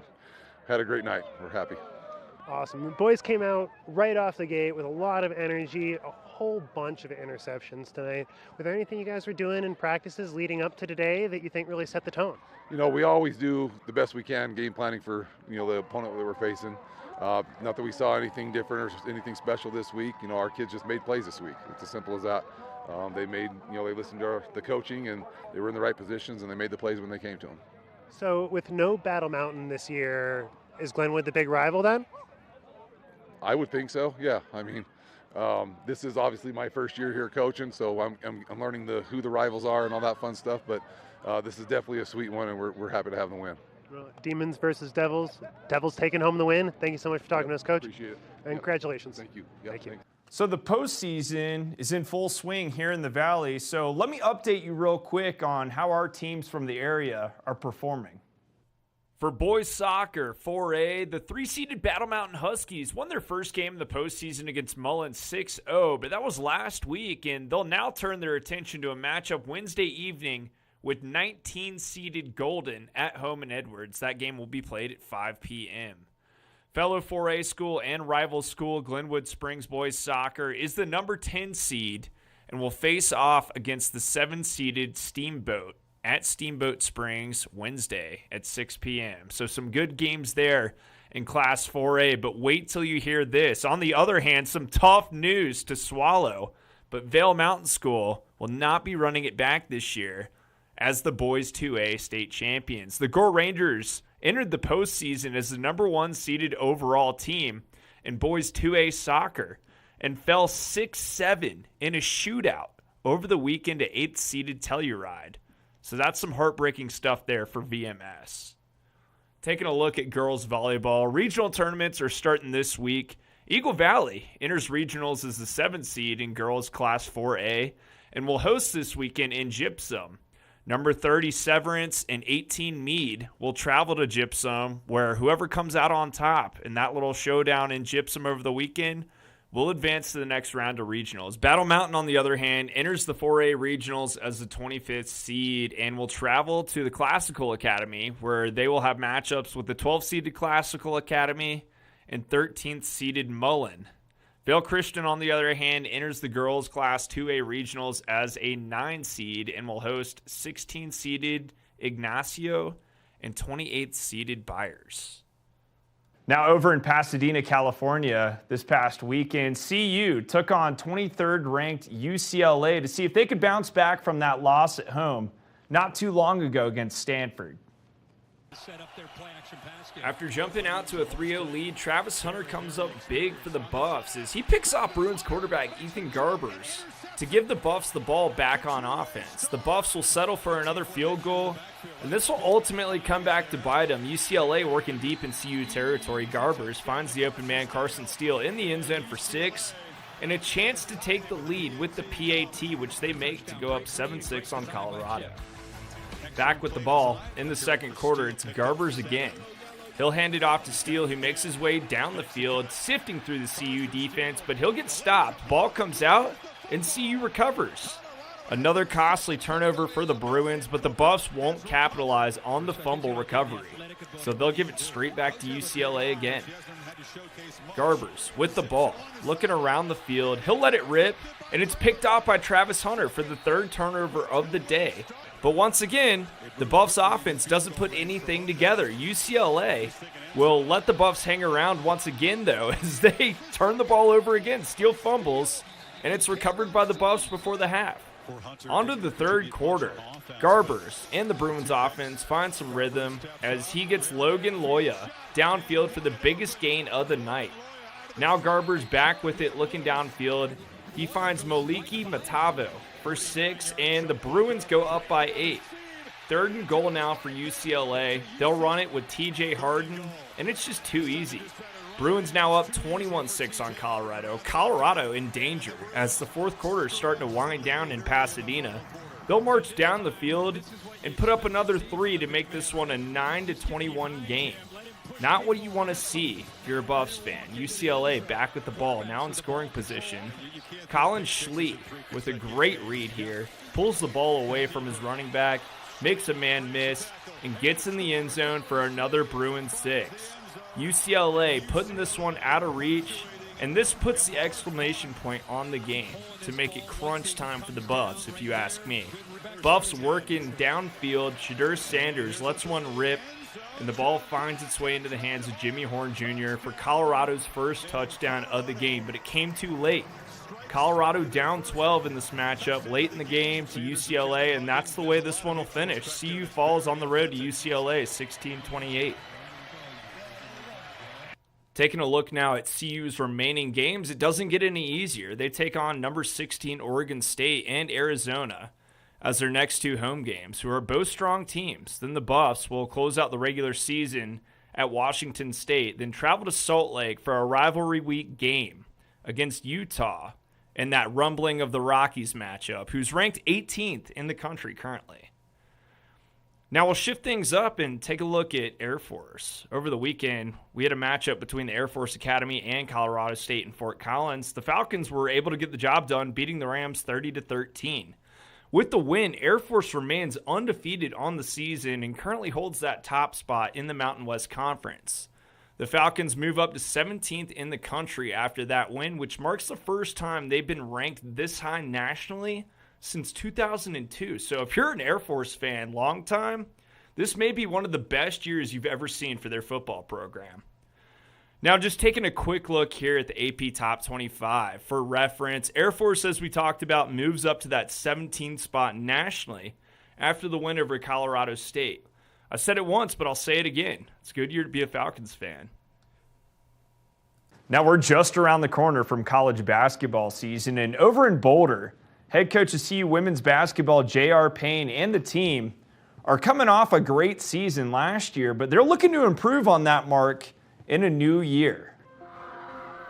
had a great night. We're happy.
Awesome. The boys came out right off the gate with a lot of energy, a whole bunch of interceptions tonight. Was there anything you guys were doing in practices leading up to today that you think really set the tone?
We always do the best we can game planning for, the opponent that we're facing. Not that we saw anything different or anything special this week. Our kids just made plays this week. It's as simple as that. They listened to the coaching and they were in the right positions and they made the plays when they came to them.
So with no Battle Mountain this year, is Glenwood the big rival then?
I would think so, yeah. This is obviously my first year here coaching, so I'm learning who the rivals are and all that fun stuff, but this is definitely a sweet one, and we're happy to have the win.
Demons versus Devils. Devils taking home the win. Thank you so much for talking to us, Coach.
Appreciate it.
And congratulations.
Thank you.
Thank you.
So the postseason is in full swing here in the Valley, so let me update you real quick on how our teams from the area are performing. For boys soccer 4A, the 3-seeded Battle Mountain Huskies won their first game in the postseason against Mullen 6-0, but that was last week, and they'll now turn their attention to a matchup Wednesday evening with 19-seeded Golden at home in Edwards. That game will be played at 5 p.m. Fellow 4A school and rival school Glenwood Springs boys soccer is the number 10 seed and will face off against the 7-seeded Steamboat at Steamboat Springs Wednesday at 6 p.m. So some good games there in Class 4A, but wait till you hear this. On the other hand, some tough news to swallow, but Vail Mountain School will not be running it back this year as the boys 2A state champions. The Gore Rangers entered the postseason as the number 1 seeded overall team in boys 2A soccer and fell 6-7 in a shootout over the weekend to 8th seeded Telluride. So that's some heartbreaking stuff there for VMS. Taking a look at girls volleyball, regional tournaments are starting this week. Eagle Valley enters regionals as the 7th seed in girls Class 4A and will host this weekend in Gypsum. Number 30 Severance and 18 Meade will travel to Gypsum, where whoever comes out on top in that little showdown in Gypsum over the weekend will advance to the next round of regionals. Battle Mountain, on the other hand, enters the 4A regionals as the 25th seed and will travel to the Classical Academy, where they will have matchups with the 12th-seeded Classical Academy and 13th-seeded Mullen. Vail Christian, on the other hand, enters the girls' Class 2A regionals as a 9 seed and will host 16th-seeded Ignacio and 28th-seeded Byers. Now over in Pasadena, California, this past weekend, CU took on 23rd ranked UCLA to see if they could bounce back from that loss at home not too long ago against Stanford. After jumping out to a 3-0 lead, Travis Hunter comes up big for the Buffs as he picks off Bruins quarterback Ethan Garbers to give the Buffs the ball back on offense. The Buffs will settle for another field goal, and this will ultimately come back to bite them. UCLA working deep in CU territory. Garbers finds the open man Carson Steele in the end zone for 6, and a chance to take the lead with the PAT, which they make to go up 7-6 on Colorado. Back with the ball in the second quarter, it's Garbers again. He'll hand it off to Steele, who makes his way down the field, sifting through the CU defense, but he'll get stopped. Ball comes out, and CU recovers. Another costly turnover for the Bruins, but the Buffs won't capitalize on the fumble recovery, so they'll give it straight back to UCLA again. Garbers with the ball, looking around the field. He'll let it rip, and it's picked off by Travis Hunter for the 3rd turnover of the day. But once again, the Buffs offense doesn't put anything together. UCLA will let the Buffs hang around once again, though, as they turn the ball over again, steal fumbles, and it's recovered by the Buffs before the half. On to the third quarter. Garbers and the Bruins offense find some rhythm as he gets Logan Loya downfield for the biggest gain of the night. Now Garbers back with it, looking downfield. He finds Moliki Matavo for 6, and the Bruins go up by 8. 3rd and goal now for UCLA. They'll run it with TJ Harden, and it's just too easy. Bruins now up 21-6 on Colorado. Colorado in danger as the 4th quarter is starting to wind down in Pasadena. They'll march down the field and put up another 3 to make this one a 9-21 game. Not what you want to see if you're a Buffs fan. UCLA back with the ball, now in scoring position. Colin Schlee with a great read here. Pulls the ball away from his running back, makes a man miss, and gets in the end zone for another Bruins 6. UCLA putting this one out of reach, and this puts the exclamation point on the game to make it crunch time for the Buffs, if you ask me. Buffs working downfield. Shadur Sanders lets one rip, and the ball finds its way into the hands of Jimmy Horn Jr. for Colorado's first touchdown of the game, but it came too late. Colorado down 12 in this matchup late in the game to UCLA, and that's the way this one will finish. CU falls on the road to UCLA 16-28. Taking a look now at CU's remaining games, it doesn't get any easier. They take on number 16 Oregon State and Arizona as their next 2 home games, who are both strong teams. Then the Buffs will close out the regular season at Washington State, then travel to Salt Lake for a rivalry week game against Utah in that rumbling of the Rockies matchup, who's ranked 18th in the country currently. Now we'll shift things up and take a look at Air Force. Over the weekend, we had a matchup between the Air Force Academy and Colorado State in Fort Collins. The Falcons were able to get the job done, beating the Rams 30-13. With the win, Air Force remains undefeated on the season and currently holds that top spot in the Mountain West Conference. The Falcons move up to 17th in the country after that win, which marks the first time they've been ranked this high nationally since 2002. So if you're an Air Force fan, long time, this may be one of the best years you've ever seen for their football program. Now, just taking a quick look here at the AP Top 25. For reference, Air Force, as we talked about, moves up to that 17th spot nationally after the win over Colorado State. I said it once, but I'll say it again. It's a good year to be a Falcons fan. Now we're just around the corner from college basketball season, and over in Boulder, head coach of CU women's basketball J.R. Payne and the team are coming off a great season last year, but they're looking to improve on that mark in a new year.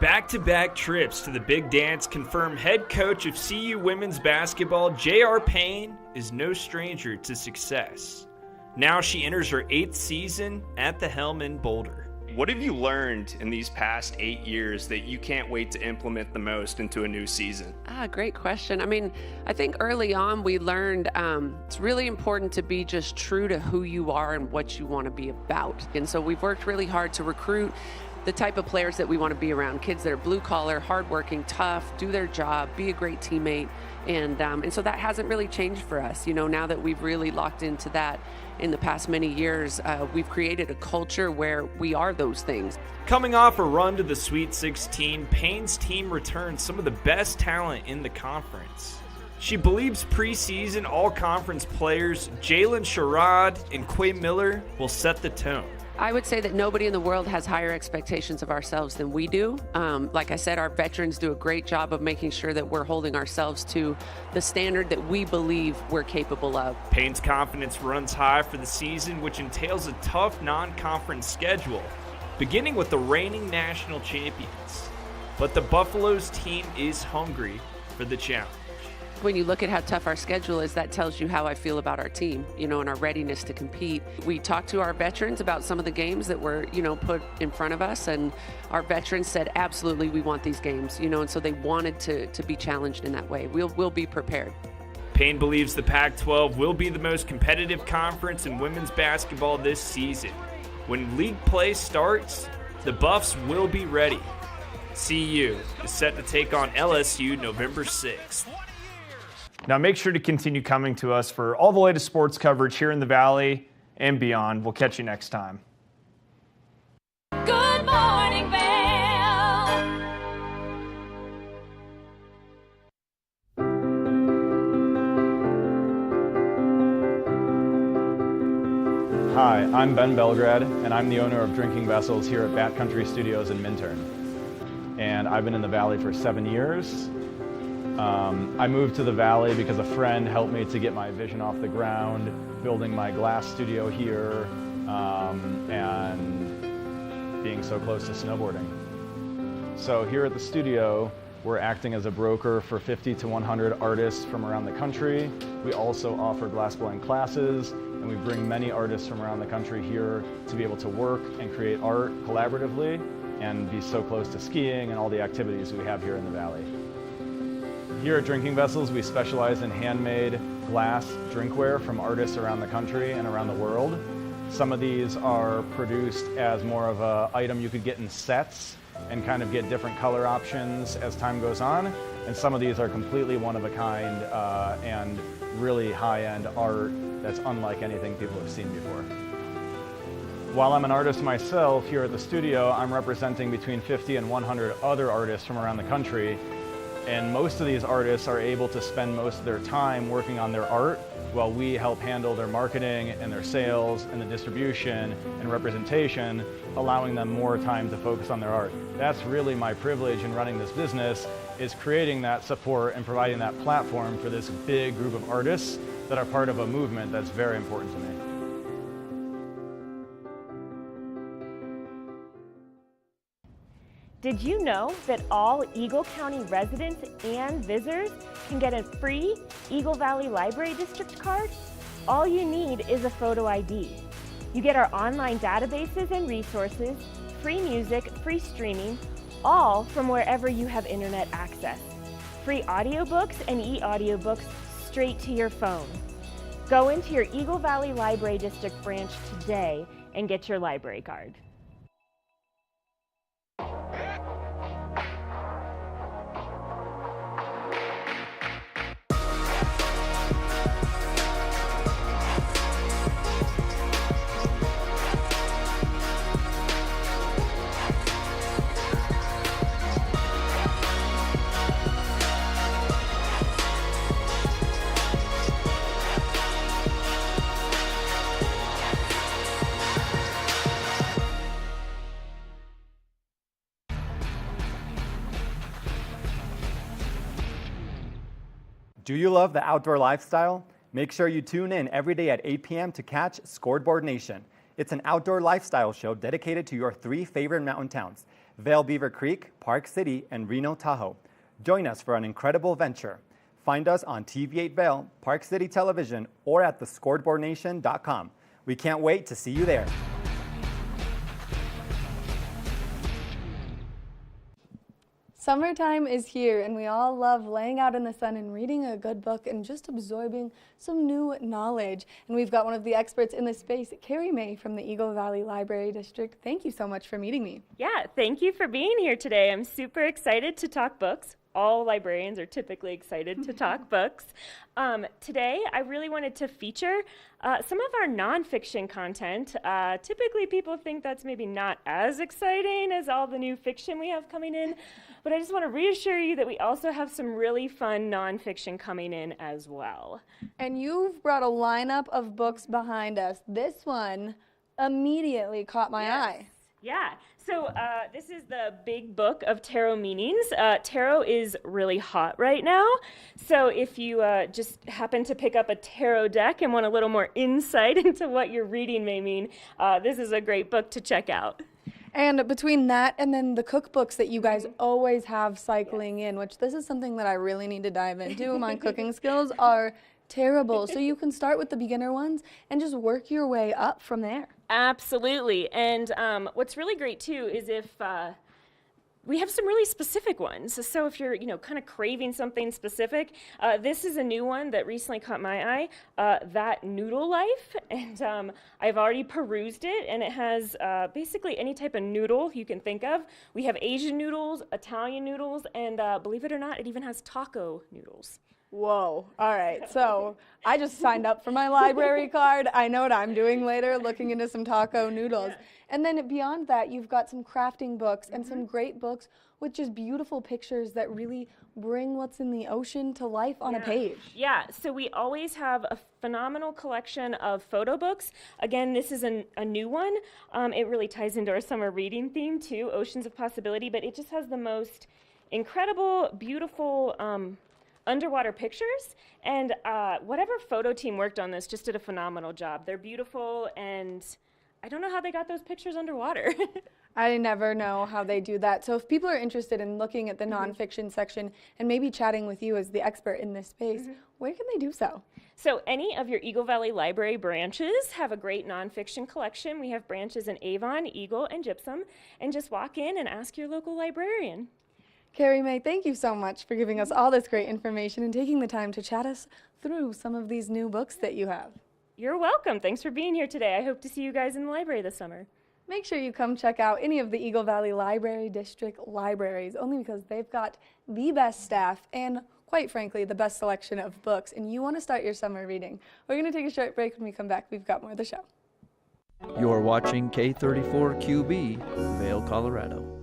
Back-to-back trips to the Big Dance confirm head coach of CU women's basketball J.R. Payne is no stranger to success. Now she enters her 8th season at the helm in Boulder. What have you learned in these past 8 years that you can't wait to implement the most into a new season?
Great question. I mean, I think early on we learned it's really important to be just true to who you are and what you want to be about. And so we've worked really hard to recruit the type of players that we want to be around, kids that are blue collar, hardworking, tough, do their job, be a great teammate. And so that hasn't really changed for us. You know, now that we've really locked into that in the past many years, we've created a culture where we are those things.
Coming off a run to the Sweet 16, Payne's team returns some of the best talent in the conference. She believes preseason all-conference players Jalen Sherrod and Quay Miller will set the tone.
I would say that nobody in the world has higher expectations of ourselves than we do. Like I said, our veterans do a great job of making sure that we're holding ourselves to the standard that we believe we're capable of.
Payne's confidence runs high for the season, which entails a tough non-conference schedule, beginning with the reigning national champions. But the Buffaloes team is hungry for the challenge.
When you look at how tough our schedule is, that tells you how I feel about our team, you know, and our readiness to compete. We talked to our veterans about some of the games that were, you know, put in front of us, and our veterans said, absolutely, we want these games, you know, and so they wanted to be challenged in that way. We'll be prepared.
Payne believes the Pac-12 will be the most competitive conference in women's basketball this season. When league play starts, the Buffs will be ready. CU is set to take on LSU November 6th. Now make sure to continue coming to us for all the latest sports coverage here in the Valley and beyond. We'll catch you next time.
Good morning, Vail.
Hi, I'm Ben Belgrad, and I'm the owner of Drinking Vessels here at Bat Country Studios in Minturn. And I've been in the Valley for 7 years. I moved to the Valley because a friend helped me to get my vision off the ground, building my glass studio here, and being so close to snowboarding. So here at the studio, we're acting as a broker for 50 to 100 artists from around the country. We also offer glassblowing classes, and we bring many artists from around the country here to be able to work and create art collaboratively and be so close to skiing and all the activities we have here in the Valley. Here at Drinking Vessels, we specialize in handmade glass drinkware from artists around the country and around the world. Some of these are produced as more of an item you could get in sets and kind of get different color options as time goes on. And some of these are completely one of a kind and really high-end art that's unlike anything people have seen before. While I'm an artist myself here at the studio, I'm representing between 50 and 100 other artists from around the country. And most of these artists are able to spend most of their time working on their art while we help handle their marketing and their sales and the distribution and representation, allowing them more time to focus on their art. That's really my privilege in running this business, is creating that support and providing that platform for this big group of artists that are part of a movement that's very important to me.
Did you know that all Eagle County residents and visitors can get a free Eagle Valley Library District card? All you need is a photo ID. You get our online databases and resources, free music, free streaming, all from wherever you have internet access. Free audiobooks and e-audiobooks straight to your phone. Go into your Eagle Valley Library District branch today and get your library card.
Do you love the outdoor lifestyle? Make sure you tune in every day at 8 p.m. to catch Scoreboard Nation. It's an outdoor lifestyle show dedicated to your 3 favorite mountain towns, Vail, Beaver Creek, Park City, and Reno, Tahoe. Join us for an incredible venture. Find us on TV8 Vail, Park City Television, or at thescoreboardnation.com. We can't wait to see you there.
Summertime is here, and we all love laying out in the sun and reading a good book and just absorbing some new knowledge. And we've got one of the experts in this space, Carrie May from the Eagle Valley Library District. Thank you so much for meeting me.
Yeah, thank you for being here today. I'm super excited to talk books. All librarians are typically excited to talk books. Today, I really wanted to feature some of our nonfiction content. Typically, people think that's maybe not as exciting as all the new fiction we have coming in, but I just want to reassure you that we also have some really fun nonfiction coming in as well.
And you've brought a lineup of books behind us. This one immediately caught my eye.
Yeah, so this is the big book of tarot meanings. Tarot is really hot right now, so if you just happen to pick up a tarot deck and want a little more insight into what your reading may mean, this is a great book to check out.
And between that and then the cookbooks that you guys always have cycling in, which this is something that I really need to dive into. My cooking skills are terrible, so you can start with the beginner ones and just work your way up from there.
Absolutely, and what's really great too is if we have some really specific ones. So if you're, kind of craving something specific, this is a new one that recently caught my eye, That Noodle Life, and I've already perused it, and it has basically any type of noodle you can think of. We have Asian noodles, Italian noodles, and believe it or not, it even has taco noodles.
Whoa. All right. So I just signed up for my library card. I know what I'm doing later, looking into some taco noodles. Yeah. And then beyond that, you've got some crafting books and some great books with just beautiful pictures that really bring what's in the ocean to life on a page.
Yeah. So we always have a phenomenal collection of photo books. Again, this is a new one. It really ties into our summer reading theme too, Oceans of Possibility, but it just has the most incredible, beautiful, underwater pictures, and whatever photo team worked on this just did a phenomenal job. They're beautiful, and I don't know how they got those pictures underwater.
I never know how they do that. So if people are interested in looking at the nonfiction section and maybe chatting with you as the expert in this space, where can they do so?
So any of your Eagle Valley Library branches have a great nonfiction collection. We have branches in Avon, Eagle, and Gypsum, and just walk in and ask your local librarian.
Carrie May, thank you so much for giving us all this great information and taking the time to chat us through some of these new books that you have.
You're welcome. Thanks for being here today. I hope to see you guys in the library this summer.
Make sure you come check out any of the Eagle Valley Library District libraries, only because they've got the best staff and, quite frankly, the best selection of books, and you want to start your summer reading. We're going to take a short break. When we come back, we've got more of the show.
You're watching K34QB, Vail, Colorado.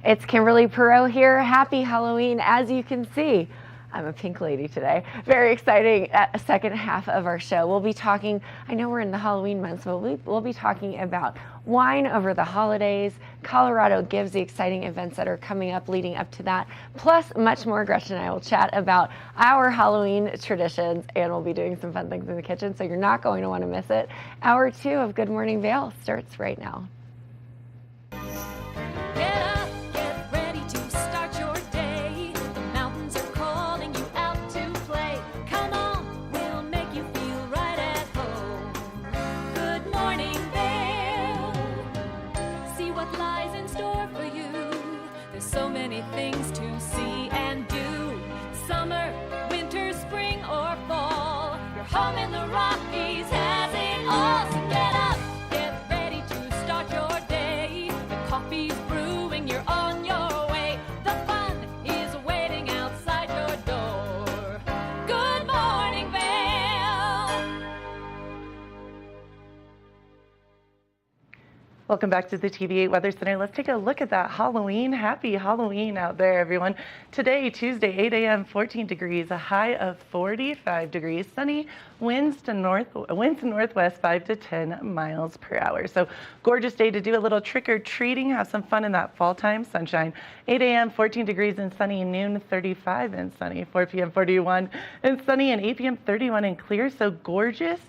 It's Kimberly Perot here. Happy Halloween. As you can see, I'm a pink lady today. Very exciting second half of our show. We'll be talking, I know we're in the Halloween month, so we'll be talking about wine over the holidays. Colorado gives the exciting events that are coming up leading up to that, plus much more. Gretchen and I will chat about our Halloween traditions, and we'll be doing some fun things in the kitchen, so you're not going to want to miss it. Hour 2 of Good Morning Vail starts right now.
Get up, get ready to start your day. The mountains are cold. home in the Rockies has it all. So get up, get ready to start your day. The coffee's brewing, you're on your way. The fun is waiting outside your door. Good morning, Vail.
Welcome back to the TV8 Weather Center. Let's take a look at that Halloween. Happy Halloween out there, everyone. Today, Tuesday, 8 a.m., 14 degrees, a high of 45 degrees, sunny, winds to northwest 5 to 10 miles per hour. So gorgeous day to do a little trick-or-treating, have some fun in that fall time, sunshine. 8 a.m., 14 degrees and sunny, noon 35 and sunny, 4 p.m. 41 and sunny, and 8 p.m. 31 and clear. So gorgeous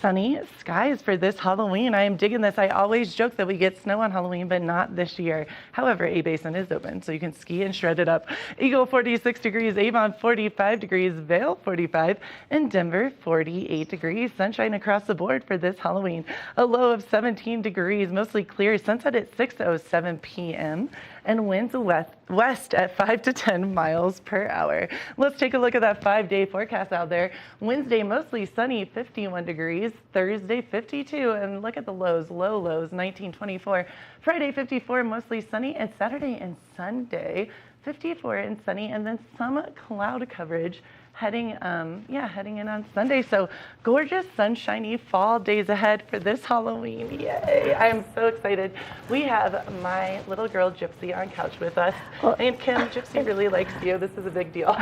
sunny skies for this Halloween. I am digging this. I always joke that we get snow on Halloween, but not this year. However, A-Basin is open, so you can ski and shred it up. Eagle 46 degrees, Avon 45 degrees, Vail 45, and Denver 48 degrees. Sunshine across the board for this Halloween. A low of 17 degrees, mostly clear. Sunset at 6:07 p.m. and winds west at 5 to 10 miles per hour. Let's take a look at that 5-day forecast out there. Wednesday, mostly sunny, 51 degrees. Thursday, 52, and look at the lows, low lows, 19, 24. Friday, 54, mostly sunny, and Saturday and Sunday, 54 and sunny, and then some cloud coverage heading in on Sunday. So gorgeous, sunshiny fall days ahead for this Halloween. Yay! I am so excited. We have my little girl Gypsy on couch with us. And Kim, Gypsy really likes you. This is a big deal.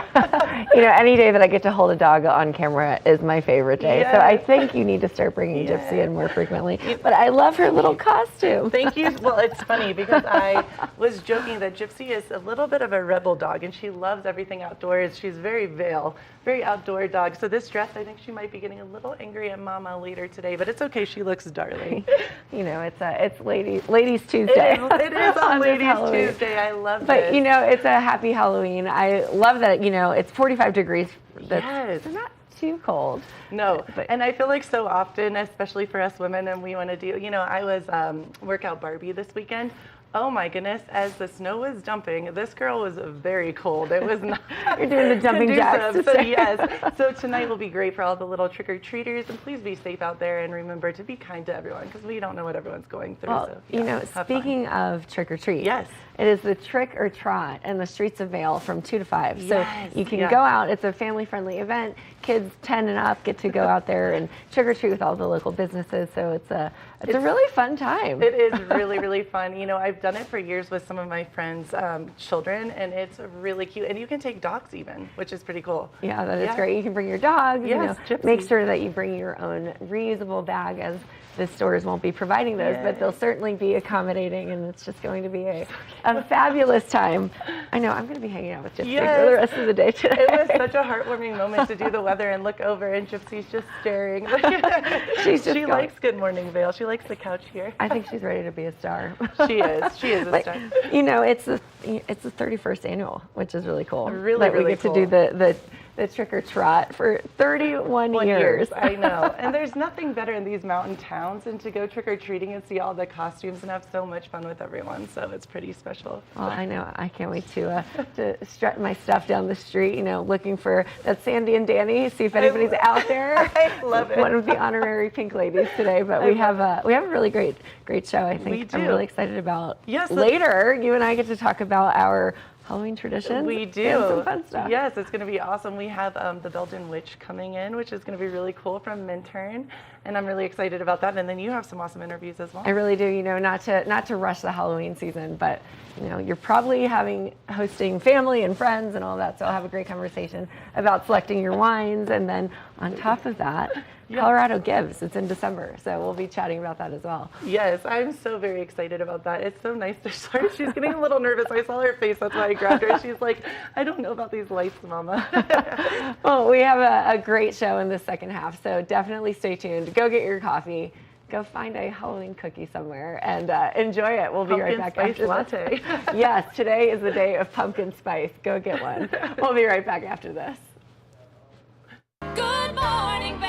You know, any day that I get to hold a dog on camera is my favorite day.
Yes.
So I think you need to start bringing Gypsy in more frequently. But I love her little costume.
Thank you. Well, it's funny because I was joking that Gypsy is a little bit of a rebel dog, and she loves everything outdoors. She's very Vail, very outdoor dog. So this dress, I think she might be getting a little angry at Mama later today, but it's okay. She looks darling.
You know, it's Ladies Tuesday.
It is on Ladies
Halloween.
Tuesday. I love
But
this.
you know, it's a happy Halloween. I love that, you know, it's 45 degrees.
Yes.
It's not too cold.
No, and I feel like so often, especially for us women, and we want to do, you know, I was workout Barbie this weekend. Oh my goodness, as the snow was dumping, this girl was very cold. It was not
You're doing the jumping jacks
conducive. So
today.
yes, so tonight will be great for all the little trick-or-treaters, and please be safe out there and remember to be kind to everyone because we don't know what everyone's going through.
Well,
so,
you know,
have fun.
speaking of trick or treat,
Yes.
it is the trick or trot in the streets of Vail from 2 to 5.
Yes,
So you can
yeah.
go out. It's a family-friendly event. Kids 10 and up get to go out there and trick or treat with all the local businesses. So it's a really fun time.
It is really, really fun. You know, I've done it for years with some of my friends' children, and it's really cute. And you can take dogs even, which is pretty cool.
Yeah, that is great. You can bring your dog.
Yes,
you know,
Gypsy.
make sure that you bring your own reusable bag, as the stores won't be providing those, but they'll certainly be accommodating, and it's just going to be a fabulous time. I know I'm going to be hanging out with Gypsy for the rest of the day today.
It was such a heartwarming moment to do the weather and look over, and Gypsy's just staring. She likes Good Morning Vail. She likes the couch here.
I think she's ready to be a star.
She is. She is a
But,
star.
you know, it's the 31st annual, which is really cool.
Really,
that we
really
get
cool.
to do the trick or trot for 31 years.
I know. And there's nothing better in these mountain towns than to go trick-or-treating and see all the costumes and have so much fun with everyone. So it's pretty special.
Well, I know. I can't wait to strut my stuff down the street, you know, looking for that Sandy and Danny, see if anybody's out there.
I love it.
One of the honorary pink ladies today, but we have a really great show, I think.
We do.
I'm really excited about.
Yes,
later, you and I get to talk about our Halloween traditions.
We do.
And some fun stuff.
Yes, it's going to be awesome. We have the Belgian Witch coming in, which is going to be really cool from Minturn, and I'm really excited about that. And then you have some awesome interviews as well.
I really do. You know, not to rush the Halloween season, but you know, you're probably hosting family and friends and all that. So I'll have a great conversation about selecting your wines, and then on top of that, Colorado Gives. It's in December, so we'll be chatting about that as well.
Yes, I'm so very excited about that. It's so nice to start. She's getting a little nervous. I saw her face. That's why I grabbed her. She's like, I don't know about these lights, Mama.
Well, we have a great show in the second half, so definitely stay tuned. Go get your coffee. Go find a Halloween cookie somewhere and enjoy it. We'll be right back after
latte.
this. Yes, today is the day of pumpkin spice. Go get one. We'll be right back after this.
Good morning, Vail.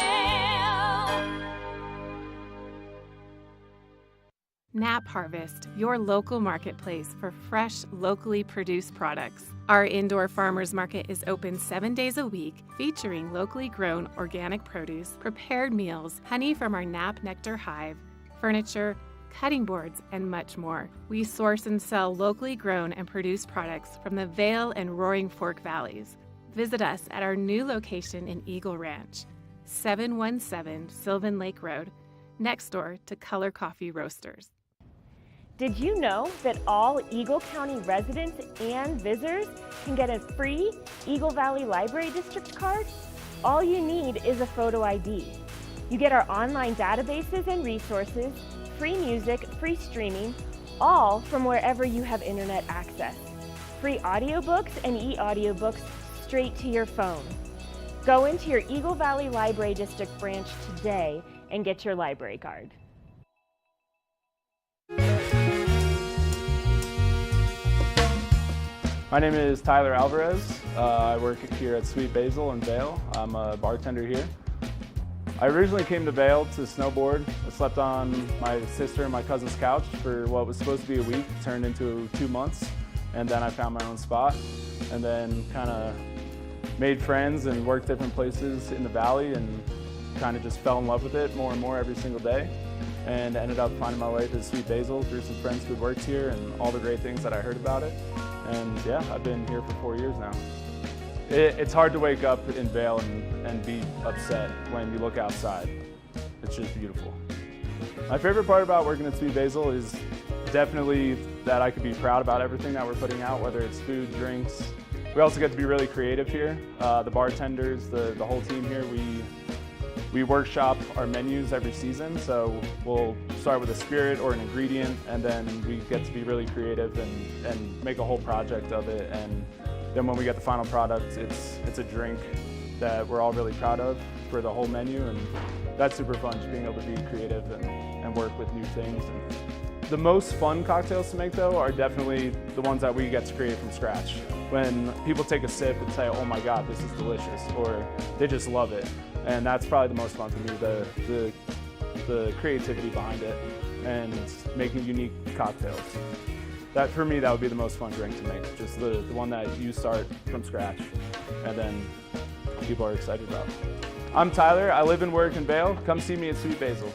Nap Harvest, your local marketplace for fresh, locally produced products. Our indoor farmers market is open 7 days a week, featuring locally grown organic produce, prepared meals, honey from our Nap Nectar hive, furniture, cutting boards, and much more. We source and sell locally grown and produced products from the Vail and Roaring Fork Valleys. Visit us at our new location in Eagle Ranch, 717 Sylvan Lake Road, next door to Color Coffee Roasters.
Did you know that all Eagle County residents and visitors can get a free Eagle Valley Library District card? All you need is a photo ID. You get our online databases and resources, free music, free streaming, all from wherever you have internet access. Free audiobooks and e-audiobooks straight to your phone. Go into your Eagle Valley Library District branch today and get your library card.
My name is Tyler Alvarez. I work here at Sweet Basil in Vail. I'm a bartender here. I originally came to Vail to snowboard. I slept on my sister and my cousin's couch for what was supposed to be a week, turned into 2 months, and then I found my own spot, and then kind of made friends and worked different places in the valley and kind of just fell in love with it more and more every single day, and ended up finding my way to Sweet Basil through some friends who worked here and all the great things that I heard about it. And yeah, I've been here for 4 years now. It's hard to wake up in Vail and be upset when you look outside. It's just beautiful. My favorite part about working at Sweet Basil is definitely that I could be proud about everything that we're putting out, whether it's food, drinks. We also get to be really creative here. The bartenders, the whole team here, we workshop our menus every season, so we'll start with a spirit or an ingredient, and then we get to be really creative and make a whole project of it. And then when we get the final product, it's a drink that we're all really proud of for the whole menu, and that's super fun, just being able to be creative and work with new things. And the most fun cocktails to make, though, are definitely the ones that we get to create from scratch. When people take a sip and say, oh my God, this is delicious, or they just love it. And that's probably the most fun for me, the creativity behind it and making unique cocktails. That, for me, that would be the most fun drink to make, just the one that you start from scratch and then people are excited about. I'm Tyler, I live and work in Vail. Come see me at Sweet Basil.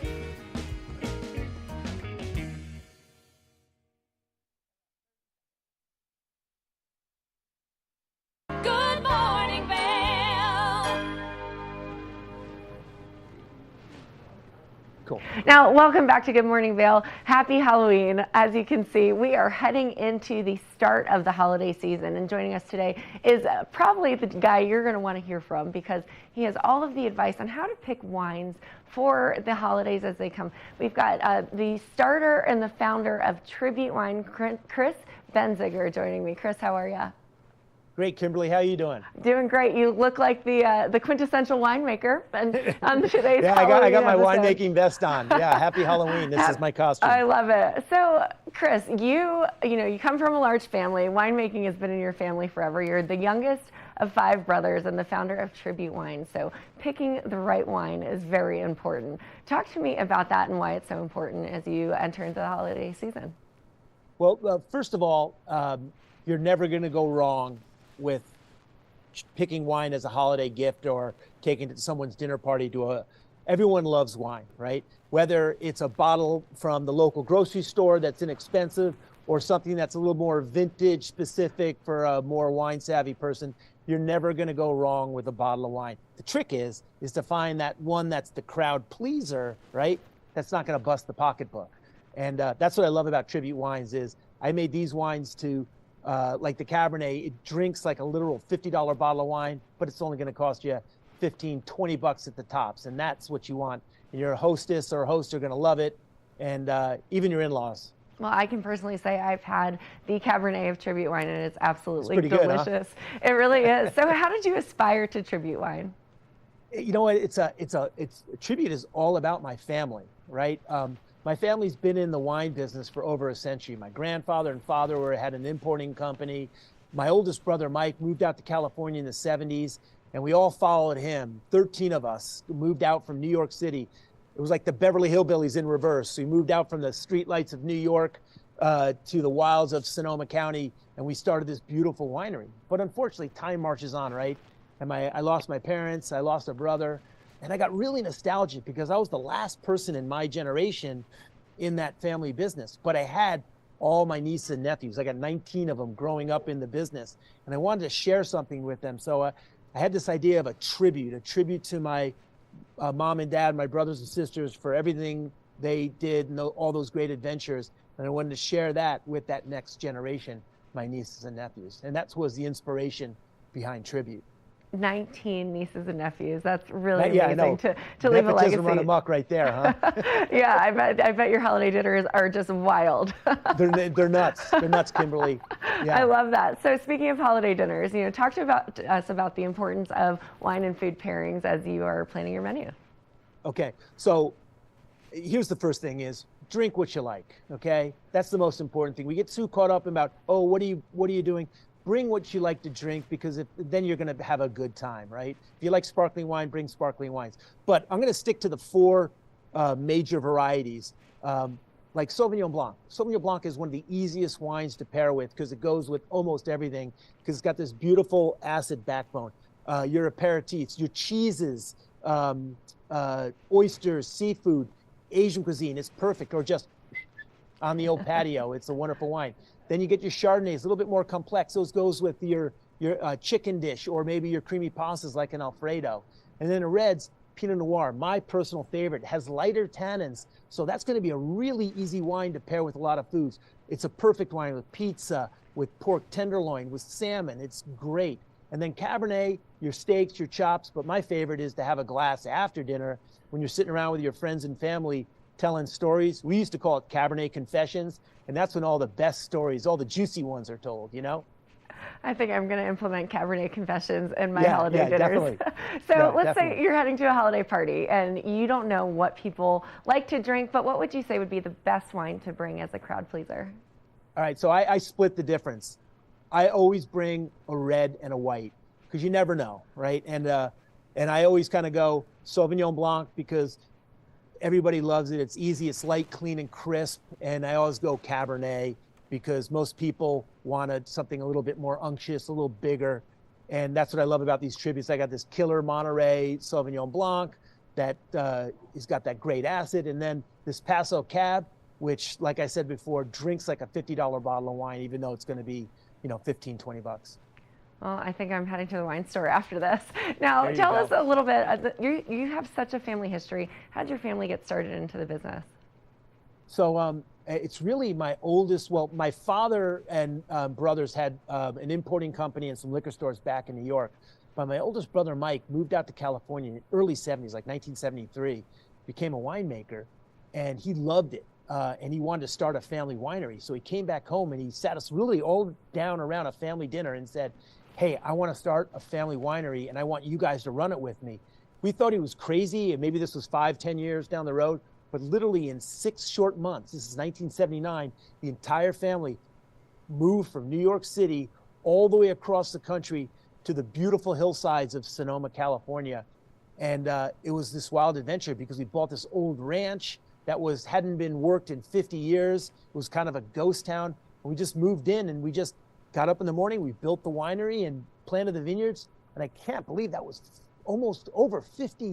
Good morning, Vail.
Cool. Now, welcome back to Good Morning Vail. Happy Halloween. As you can see, we are heading into the start of the holiday season, and joining us today is probably the guy you're going to want to hear from, because he has all of the advice on how to pick wines for the holidays as they come. We've got the starter and the founder of Tribute Wine, Chris Benziger, joining me. Chris, how are you?
Great, Kimberly. How are you doing?
Doing great. You look like the quintessential winemaker on today's
yeah,
Halloween
I got my
episode.
winemaking vest on. Yeah, happy Halloween. This is my costume.
I love it. So, Chris, you come from a large family. Winemaking has been in your family forever. You're the youngest of 5 brothers and the founder of Tribute Wine. So, picking the right wine is very important. Talk to me about that and why it's so important as you enter into the holiday season.
Well, first of all, you're never going to go wrong with picking wine as a holiday gift or taking it to someone's dinner party. Everyone loves wine, right? Whether it's a bottle from the local grocery store that's inexpensive or something that's a little more vintage specific for a more wine savvy person, you're never going to go wrong with a bottle of wine. The trick is to find that one that's the crowd pleaser, right? That's not going to bust the pocketbook. And that's what I love about Tribute Wines is I made these wines to like the Cabernet, it drinks like a literal $50 bottle of wine, but it's only going to cost you $15, $20 at the tops. And that's what you want. And your hostess or host are going to love it. And even your in-laws.
Well, I can personally say I've had the Cabernet of Tribute Wine, and it's absolutely
pretty good,
delicious. Huh? It really is. So how did you aspire to Tribute Wine?
You know what? Tribute is all about my family, right? My family's been in the wine business for over a century. My grandfather and father had an importing company. My oldest brother, Mike, moved out to California in the 70s, and we all followed him. 13 of us moved out from New York City it was like the Beverly Hillbillies in reverse. So we moved out from the streetlights of New York to the wilds of Sonoma County, and we started this beautiful winery. But unfortunately, time marches on, right? And I lost my parents, I lost a brother, and I got really nostalgic because I was the last person in my generation in that family business. But I had all my nieces and nephews. I got 19 of them growing up in the business, and I wanted to share something with them. So I had this idea of a tribute to my mom and dad, my brothers and sisters for everything they did and all those great adventures. And I wanted to share that with that next generation, my nieces and nephews. And that was the inspiration behind Tribute.
19 nieces and nephews. That's really
Yeah,
amazing to leave a legacy.
Run amok right there, huh?
Yeah, I bet your holiday dinners are just wild.
They're nuts. They're nuts, Kimberly. Yeah.
I love that. So speaking of holiday dinners, talk to us about the importance of wine and food pairings as you are planning your menu.
Okay, so here's the first thing is drink what you like, okay? That's the most important thing. We get too caught up about, oh, what are you doing? Bring what you like to drink, because then you're going to have a good time, right? If you like sparkling wine, bring sparkling wines. But I'm going to stick to the 4 major varieties, like Sauvignon Blanc. Sauvignon Blanc is one of the easiest wines to pair with because it goes with almost everything, because it's got this beautiful acid backbone. Your aperitifs, your cheeses, oysters, seafood, Asian cuisine, it's perfect. Or just on the old patio, it's a wonderful wine. Then you get your Chardonnays, a little bit more complex. Those goes with your chicken dish, or maybe your creamy pastas like an Alfredo. And then the reds, Pinot Noir, my personal favorite, has lighter tannins. So that's going to be a really easy wine to pair with a lot of foods. It's a perfect wine with pizza, with pork tenderloin, with salmon. It's great. And then Cabernet, your steaks, your chops. But my favorite is to have a glass after dinner when you're sitting around with your friends and family telling stories. We used to call it Cabernet Confessions, and that's when all the best stories, all the juicy ones are told,
I think I'm going to implement Cabernet Confessions in my holiday dinners.
Definitely.
So let's say you're heading to a holiday party and you don't know what people like to drink, but what would you say would be the best wine to bring as a crowd pleaser?
All right, so I split the difference. I always bring a red and a white because you never know, right? And I always kind of go Sauvignon Blanc because everybody loves it. It's easy, it's light, clean, and crisp. And I always go Cabernet because most people wanted something a little bit more unctuous, a little bigger. And that's what I love about these tributes. I got this killer Monterey Sauvignon Blanc that has got that great acid. And then this Paso Cab, which, like I said before, drinks like a $50 bottle of wine, even though it's going to be, $15, $20.
Well, I think I'm heading to the wine store after this. Now, tell us a little bit. You have such a family history. How did your family get started into the business?
So it's really my oldest. Well, my father and brothers had an importing company and some liquor stores back in New York. But my oldest brother, Mike, moved out to California in the early 70s, like 1973, became a winemaker, and he loved it. And he wanted to start a family winery. So he came back home and he sat us really all down around a family dinner and said, hey, I want to start a family winery and I want you guys to run it with me. We thought he was crazy, and maybe this was 5-10 years down the road, but literally in 6 short months, this is 1979, the entire family moved from New York City all the way across the country to the beautiful hillsides of Sonoma, California. And it was this wild adventure because we bought this old ranch that hadn't been worked in 50 years. It was kind of a ghost town. And we just moved in and we just got up in the morning, we built the winery and planted the vineyards. And I can't believe that was almost over 40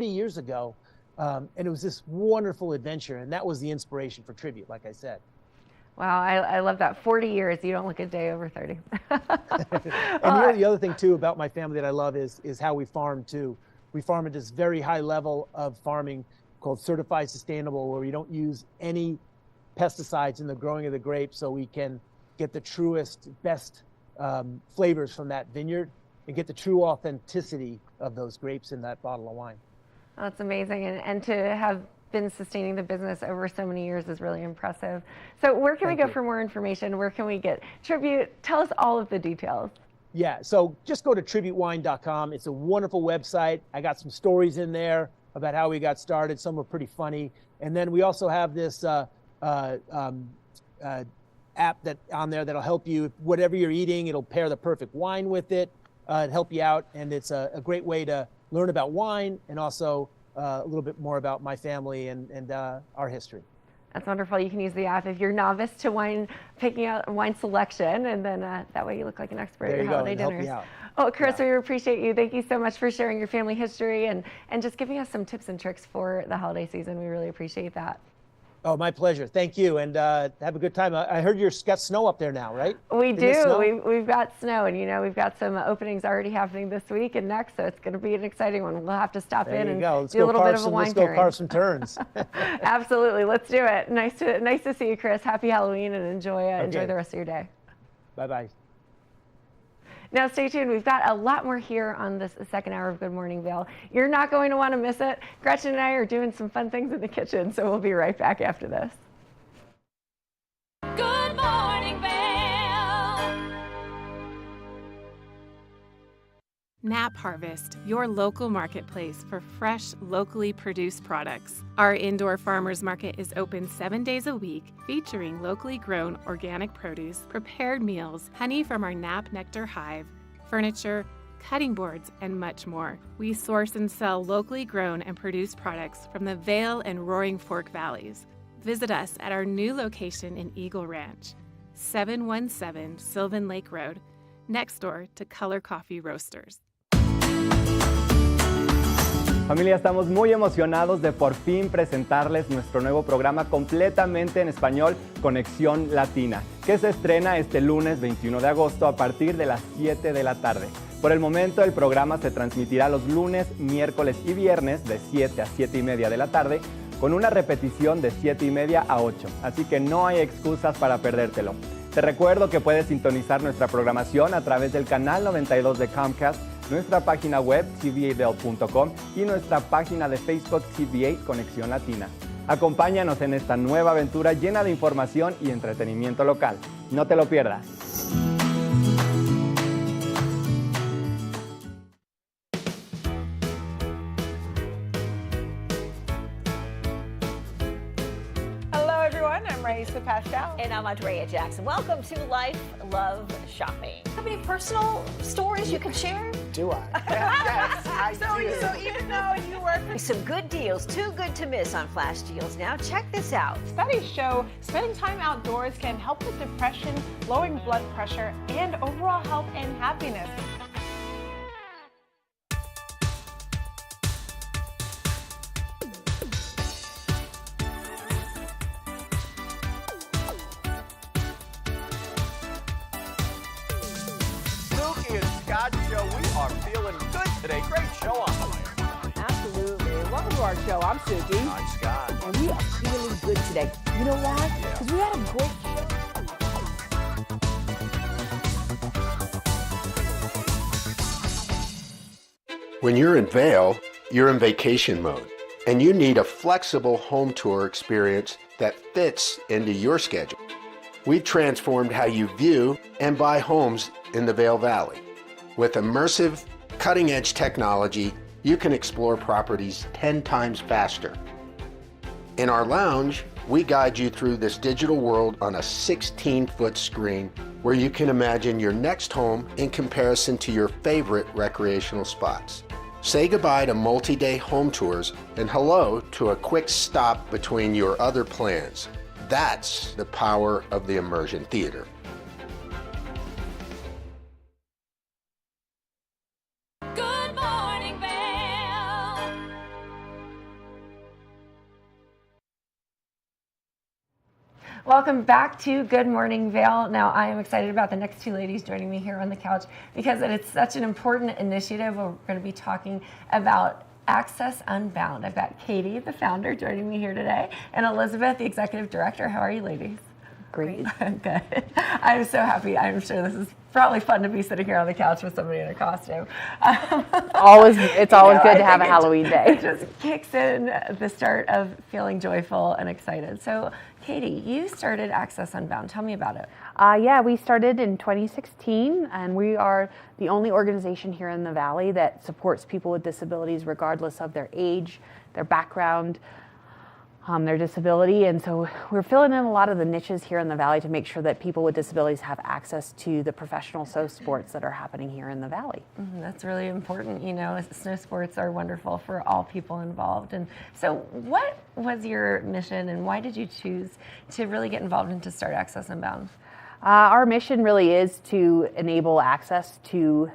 years ago. And it was this wonderful adventure. And that was the inspiration for Tribute, like I said.
Wow, I love that. 40 years, you don't look a day over 30.
And the other thing too about my family that I love is how we farm too. We farm at this very high level of farming called certified sustainable, where we don't use any pesticides in the growing of the grapes, so we can get the truest, best flavors from that vineyard and get the true authenticity of those grapes in that bottle of wine.
That's amazing. And to have been sustaining the business over so many years is really impressive. So where can we go for more information? Where can we get Tribute? Tell us all of the details.
Yeah, so just go to tributewine.com. It's a wonderful website. I got some stories in there about how we got started. Some were pretty funny. And then we also have this app that on there that'll help you, whatever you're eating, it'll pair the perfect wine with it and help you out. And it's a great way to learn about wine and also a little bit more about my family and our history.
That's wonderful. You can use the app if you're novice to picking out wine selection, and then that way you look like an expert
There
at
you
your
go,
holiday
and help
dinners.
me out.
Oh, Chris, we appreciate you. Thank you so much for sharing your family history and just giving us some tips and tricks for the holiday season. We really appreciate that.
Oh, my pleasure. Thank you, and have a good time. I heard you've got snow up there now, right?
We
Isn't it
do.
snow?
We've got snow, and we've got some openings already happening this week and next, so it's going to be an exciting one. We'll have to stop
There
in
you
and
go. Let's
do a
go
little
carve
bit of a
some-
wine
let's go
pairing.
carve some turns.
Absolutely. Let's do it. Nice to see you, Chris. Happy Halloween, and enjoy
Okay.
the rest of your day.
Bye-bye.
Now stay tuned. We've got a lot more here on this second hour of Good Morning Vail. You're not going to want to miss it. Gretchen and I are doing some fun things in the kitchen, so we'll be right back after this.
Good morning, Vail.
Nap Harvest, your local marketplace for fresh, locally produced products. Our indoor farmers market is open 7 days a week, featuring locally grown organic produce, prepared meals, honey from our Nap Nectar hive, furniture, cutting boards, and much more. We source and sell locally grown and produced products from the Vail and Roaring Fork Valleys. Visit us at our new location in Eagle Ranch, 717 Sylvan Lake Road, next door to Color Coffee Roasters.
Familia, estamos muy emocionados de por fin presentarles nuestro nuevo programa completamente en español, Conexión Latina, que se estrena este lunes 21 de agosto a partir de las 7 de la tarde. Por el momento, el programa se transmitirá los lunes, miércoles y viernes de 7 a 7 y media de la tarde, con una repetición de 7 y media a 8, así que no hay excusas para perdértelo. Te recuerdo que puedes sintonizar nuestra programación a través del canal 92 de Comcast, nuestra página web tva.com y nuestra página de Facebook TVA Conexión Latina. Acompáñanos en esta nueva aventura llena de información y entretenimiento local. No te lo pierdas.
Hello, everyone. I'm Raisa Pascal.
And I'm Andrea Jackson. Welcome to Life, Love, Shopping. Have any personal stories you can share?
Do I?
Yes,
I do. So even though you work for...
Some good deals, too good to miss on Flash Deals. Now check this out.
Studies show spending time outdoors can help with depression, lowering blood pressure, and overall health and happiness.
Suki and Scott Show, we are feeling good today. Great show on the way.
Absolutely. Welcome to our show. I'm Suki.
I'm Scott.
And we are feeling good today. You know why? Because we had a great show.
When you're in Vail, you're in vacation mode, and you need a flexible home tour experience that fits into your schedule. We've transformed how you view and buy homes in the Vail Valley. With immersive, cutting-edge technology, you can explore properties 10 times faster. In our lounge, we guide you through this digital world on a 16-foot screen where you can imagine your next home in comparison to your favorite recreational spots. Say goodbye to multi-day home tours and hello to a quick stop between your other plans. That's the power of the immersion theater.
Good morning, Vail.
Welcome back to Good Morning Vail. Now, I am excited about the next two ladies joining me here on the couch because it's such an important initiative. We're going to be talking about Access Unbound. I've got Katie, the founder, joining me here today, and Elizabeth, the executive director. How are you, ladies?
Great.
Good. I'm so happy. I'm sure this is probably fun to be sitting here on the couch with somebody in a costume.
It's always good to have a Halloween day.
It just kicks in the start of feeling joyful and excited. So, Katie, you started Access Unbound. Tell me about it.
Yeah, we started in 2016, and we are the only organization here in the Valley that supports people with disabilities regardless of their age, their background. their disability. And so we're filling in a lot of the niches here in the Valley to make sure that people with disabilities have access to the professional snow sports that are happening here in the Valley.
That's really important. You know, snow sports are wonderful for all people involved. And so what was your mission and why did you choose to really get involved and to start Access Unbound?
Our mission really is to enable access to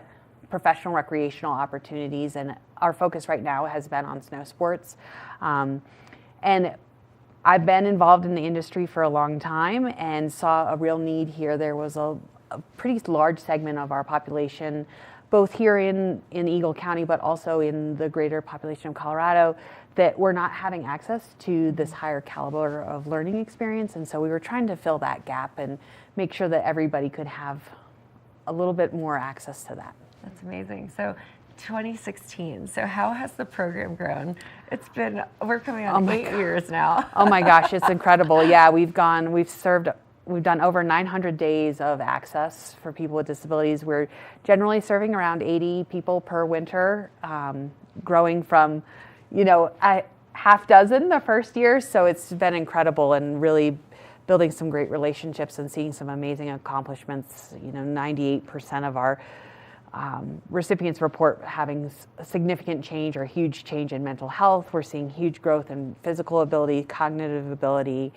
professional recreational opportunities, and our focus right now has been on snow sports. And I've been involved in the industry for a long time and saw a real need here. There was a pretty large segment of our population, both here in Eagle County, but also in the greater population of Colorado, that were not having access to this higher caliber of learning experience. And so we were trying to fill that gap and make sure that everybody could have a little bit more access to that.
That's amazing. So 2016. So how has the program grown? We're coming on 8 years now.
Oh my gosh, it's incredible. Yeah, we've done over 900 days of access for people with disabilities. We're generally serving around 80 people per winter, growing from, a half dozen the first year. So it's been incredible and really building some great relationships and seeing some amazing accomplishments. 98% of our recipients report having a significant change or huge change in mental health. We're seeing huge growth in physical ability, cognitive ability.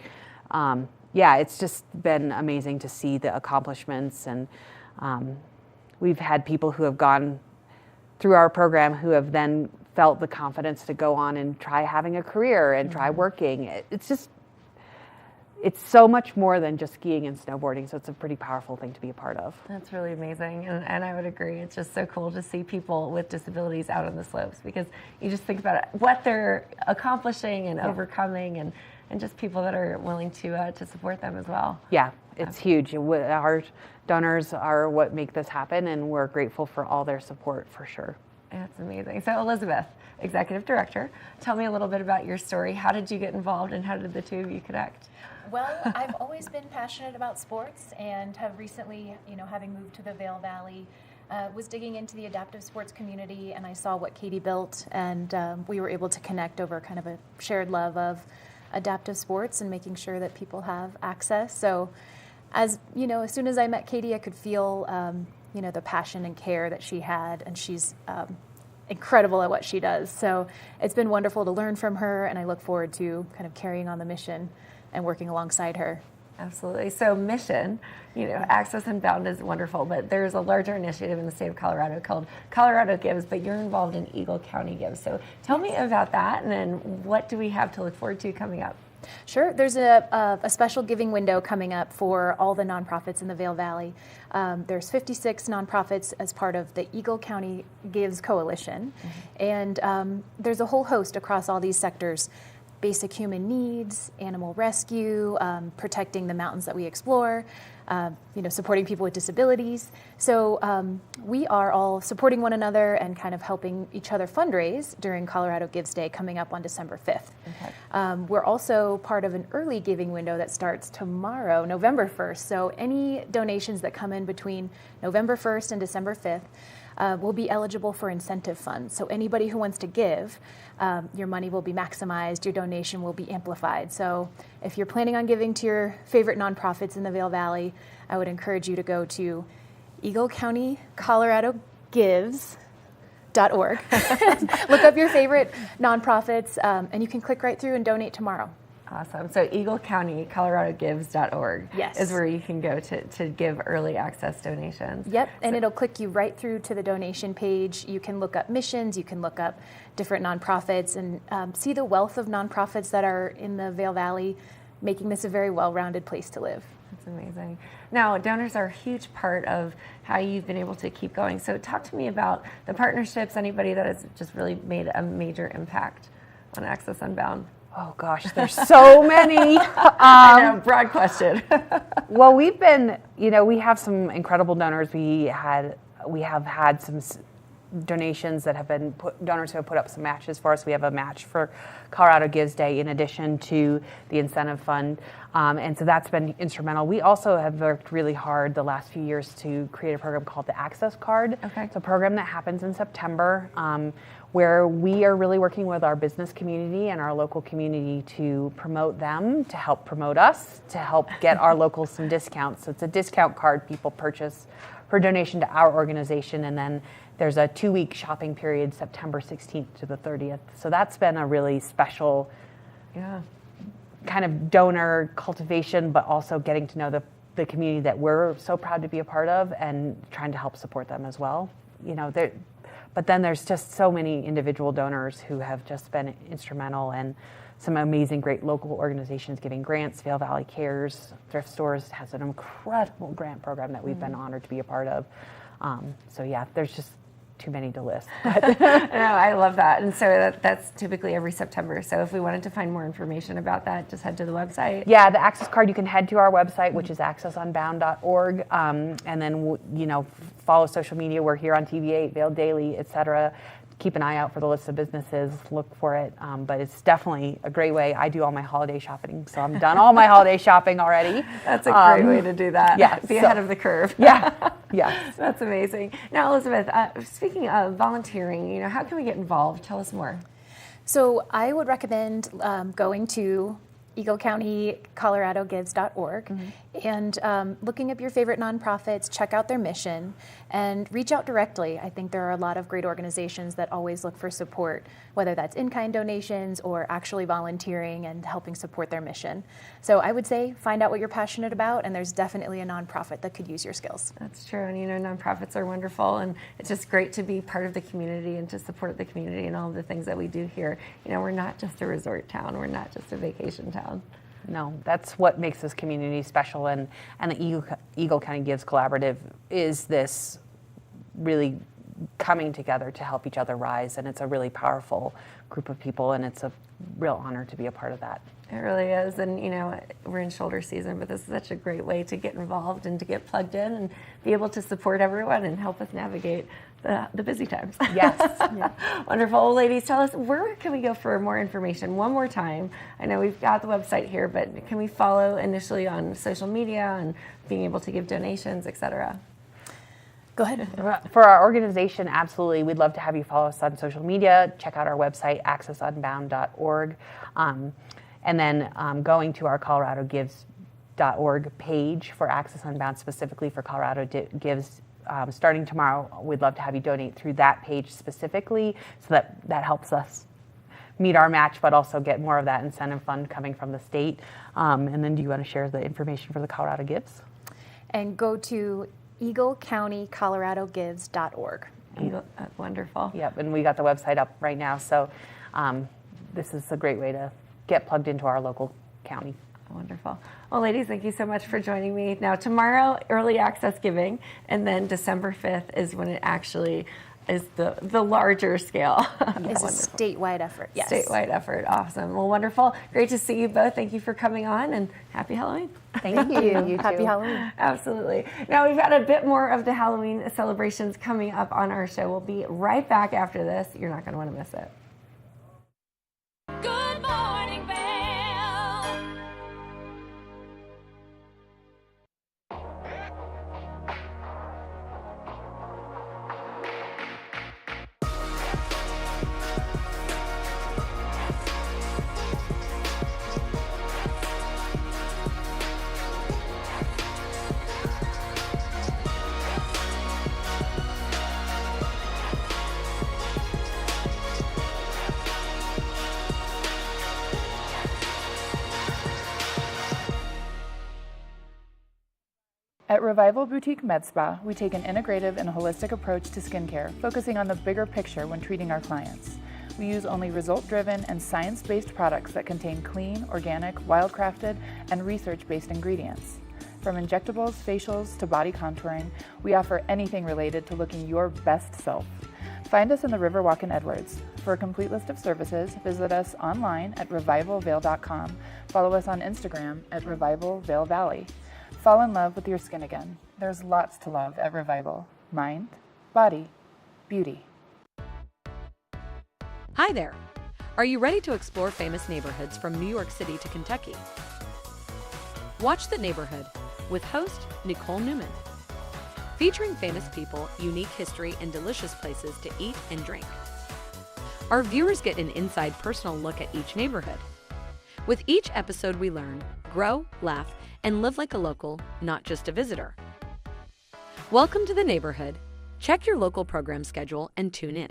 It's just been amazing to see the accomplishments. And we've had people who have gone through our program who have then felt the confidence to go on and try having a career and try working. It's so much more than just skiing and snowboarding, so it's a pretty powerful thing to be a part of.
That's really amazing, and I would agree. It's just so cool to see people with disabilities out on the slopes, because you just think about what they're accomplishing and overcoming, and just people that are willing to support them as well.
Yeah, it's huge. Our donors are what make this happen, and we're grateful for all their support for sure.
That's amazing. So Elizabeth, Executive Director, tell me a little bit about your story. How did you get involved, and how did the two of you connect?
Well, I've always been passionate about sports, and have recently, having moved to the Vail Valley, was digging into the adaptive sports community, and I saw what Katie built, and we were able to connect over kind of a shared love of adaptive sports and making sure that people have access. So as soon as I met Katie, I could feel, the passion and care that she had, and she's incredible at what she does. So it's been wonderful to learn from her, and I look forward to kind of carrying on the mission and working alongside her.
Absolutely. So mission, Access Unbound is wonderful, but there's a larger initiative in the state of Colorado called Colorado Gives, but you're involved in Eagle County Gives. So tell me about that, and then what do we have to look forward to coming up?
Sure. There's a special giving window coming up for all the nonprofits in the Vail Valley. There's 56 nonprofits as part of the Eagle County Gives Coalition, and there's a whole host across all these sectors: basic human needs, animal rescue, protecting the mountains that we explore, supporting people with disabilities. So we are all supporting one another and kind of helping each other fundraise during Colorado Gives Day coming up on December 5th. Okay. We're also part of an early giving window that starts tomorrow, November 1st. So any donations that come in between November 1st and December 5th will be eligible for incentive funds. So anybody who wants to give, your money will be maximized, your donation will be amplified. So if you're planning on giving to your favorite nonprofits in the Vail Valley, I would encourage you to go to Eagle County Colorado Gives.org. Look up your favorite nonprofits, and you can click right through and donate tomorrow.
Awesome. So Eagle County Colorado Gives.org
yes.
is where you can go to give early access donations.
Yep, and it'll click you right through to the donation page. You can look up missions, you can look up different nonprofits, and see the wealth of nonprofits that are in the Vail Valley, making this a very well-rounded place to live.
That's amazing. Now, donors are a huge part of how you've been able to keep going. So talk to me about the partnerships, anybody that has just really made a major impact on Access Unbound.
Oh gosh, there's so many.
I know, broad question.
Well, we've been, we have some incredible donors. We have had some donations that have been donors who have put up some matches for us. We have a match for Colorado Gives Day in addition to the incentive fund. And so that's been instrumental. We also have worked really hard the last few years to create a program called the Access Card.
Okay.
It's a program that happens in September where we are really working with our business community and our local community to promote them, to help promote us, to help get our locals some discounts. So it's a discount card people purchase for donation to our organization, and then there's a 2-week shopping period, September 16th to the 30th. So that's been a really special kind of donor cultivation, but also getting to know the community that we're so proud to be a part of and trying to help support them as well. You know, but then there's just so many individual donors who have just been instrumental, and some amazing, great local organizations giving grants. Vail Valley Cares, Thrift Stores has an incredible grant program that we've been honored to be a part of. So yeah, there's just too many to list.
No, I love that. And so that's typically every September. So if we wanted to find more information about that, just head to the website.
Yeah, the Access Card, you can head to our website, which is accessunbound.org, and then, you know, follow social media. We're here on TV8, Vail Daily, etc. Keep an eye out for the list of businesses, look for it, but it's definitely a great way. I do all my holiday shopping, so I'm done all my holiday shopping already.
That's a great way to do that.
Yeah,
Be ahead of the curve.
Yeah, yeah.
That's amazing. Now, Elizabeth, speaking of volunteering, you know, how can we get involved? Tell us more.
So I would recommend going to EagleCountyColoradoGives.org and looking up your favorite nonprofits, check out their mission, and reach out directly. I think there are a lot of great organizations that always look for support, whether that's in-kind donations or actually volunteering and helping support their mission. So I would say find out what you're passionate about, and there's definitely a nonprofit that could use your skills.
That's true, and you know, nonprofits are wonderful, and it's just great to be part of the community and to support the community and all of the things that we do here. You know, we're not just a resort town, we're not just a vacation town.
No, that's what makes this community special, and the Eagle County Gives Collaborative is this really coming together to help each other rise, and it's a really powerful group of people, and it's a real honor to be a part of that.
It really is, and you know, we're in shoulder season, but this is such a great way to get involved and to get plugged in and be able to support everyone and help us navigate the busy times.
Yes.
Yeah. Wonderful. Well, ladies, tell us, where can we go for more information one more time? I know we've got the website here, but can we follow initially on social media and being able to give donations, etc.?
Go ahead.
For our organization, absolutely. We'd love to have you follow us on social media. Check out our website, accessunbound.org. And then going to our coloradogives.org page for Access Unbound, specifically for Colorado Gives. Starting tomorrow, we'd love to have you donate through that page specifically, so that helps us meet our match, but also get more of that incentive fund coming from the state. And then do you want to share the information for the Colorado Gives?
And go to EagleCountyColoradoGives.org.
Wonderful.
Yep, and we got the website up right now, so this is a great way to get plugged into our local county.
Wonderful. Well, ladies, thank you so much for joining me. Now, tomorrow, early access giving, and then December 5th is when it actually is the larger scale.
It's a statewide effort, yes.
Statewide effort, awesome. Well, wonderful. Great to see you both. Thank you for coming on, and happy Halloween.
Thank you. Happy Halloween.
Absolutely. Now, we've got a bit more of the Halloween celebrations coming up on our show. We'll be right back after this. You're not going to want to miss it.
Good morning, Vail.
At Revival Boutique Med Spa, we take an integrative and holistic approach to skincare, focusing on the bigger picture when treating our clients. We use only result-driven and science-based products that contain clean, organic, wild-crafted, and research-based ingredients. From injectables, facials, to body contouring, we offer anything related to looking your best self. Find us in the Riverwalk in Edwards. For a complete list of services, visit us online at revivalvail.com. Follow us on Instagram at Revival Vail Valley. Fall in love with your skin again. There's lots to love at Revival. Mind, body, beauty.
Hi there. Are you ready to explore famous neighborhoods from New York City to Kentucky?
Watch The Neighborhood with host Nicole Newman. Featuring famous people, unique history, and delicious places to eat and drink. Our viewers get an inside personal look at each neighborhood. With each episode we learn, grow, laugh, and live like a local, not just a visitor. Welcome to The Neighborhood. Check your local program schedule and tune in.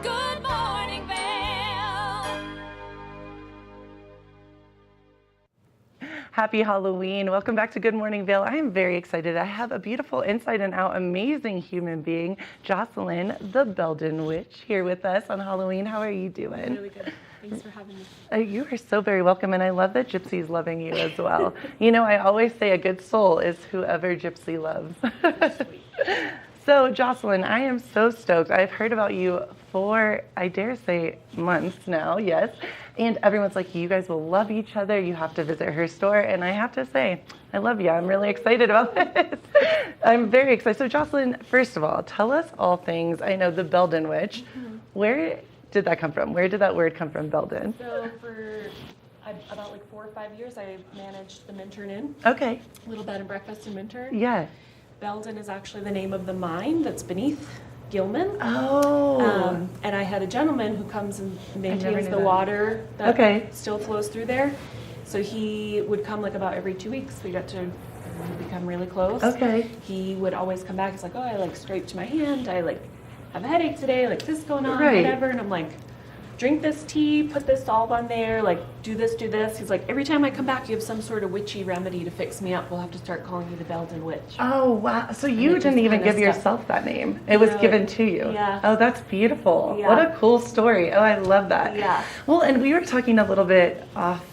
Good morning, Vail.
Happy Halloween. Welcome back to Good Morning Vail. I am very excited. I have a beautiful inside and out, amazing human being, Jocelyn, the Belden Witch, here with us on Halloween. How are you doing?
Really good. Thanks for having me.
You are so very welcome, and I love that Gypsy's loving you as well. You know, I always say a good soul is whoever Gypsy loves. So, Jocelyn, I am so stoked. I've heard about you for, I dare say, months now, yes. And everyone's like, you guys will love each other. You have to visit her store. And I have to say, I love you. I'm really excited about this. I'm very excited. So, Jocelyn, first of all, tell us all things. I know the Belden Witch. Where did that come from? Where did that word come from, Belden?
So for about like 4 or 5 years, I managed the Minturn Inn.
Okay.
Little bed and breakfast in Minturn.
Yeah.
Belden is actually the name of the mine that's beneath Gilman.
Oh.
And I had a gentleman who comes and
never
maintains
knew
the
that.
water that
Okay.
still flows through there. So he would come like about every 2 weeks. We got to become really close.
Okay.
He would always come back. He's like, oh, I like scraped my hand. I like have a headache today. Like this going on,
Right.
whatever. And I'm like, drink this tea, put this salt on there, like do this, do this. He's like, every time I come back, you have some sort of witchy remedy to fix me up. We'll have to start calling you the Belden Witch.
Oh, wow. So
And
you
it just
didn't even
kinda
give
stuck.
yourself that name. It was
No,
given to you.
yeah.
Oh, that's beautiful.
Yeah.
What a cool story. Oh, I love that.
Yeah.
Well, and we were talking a little bit off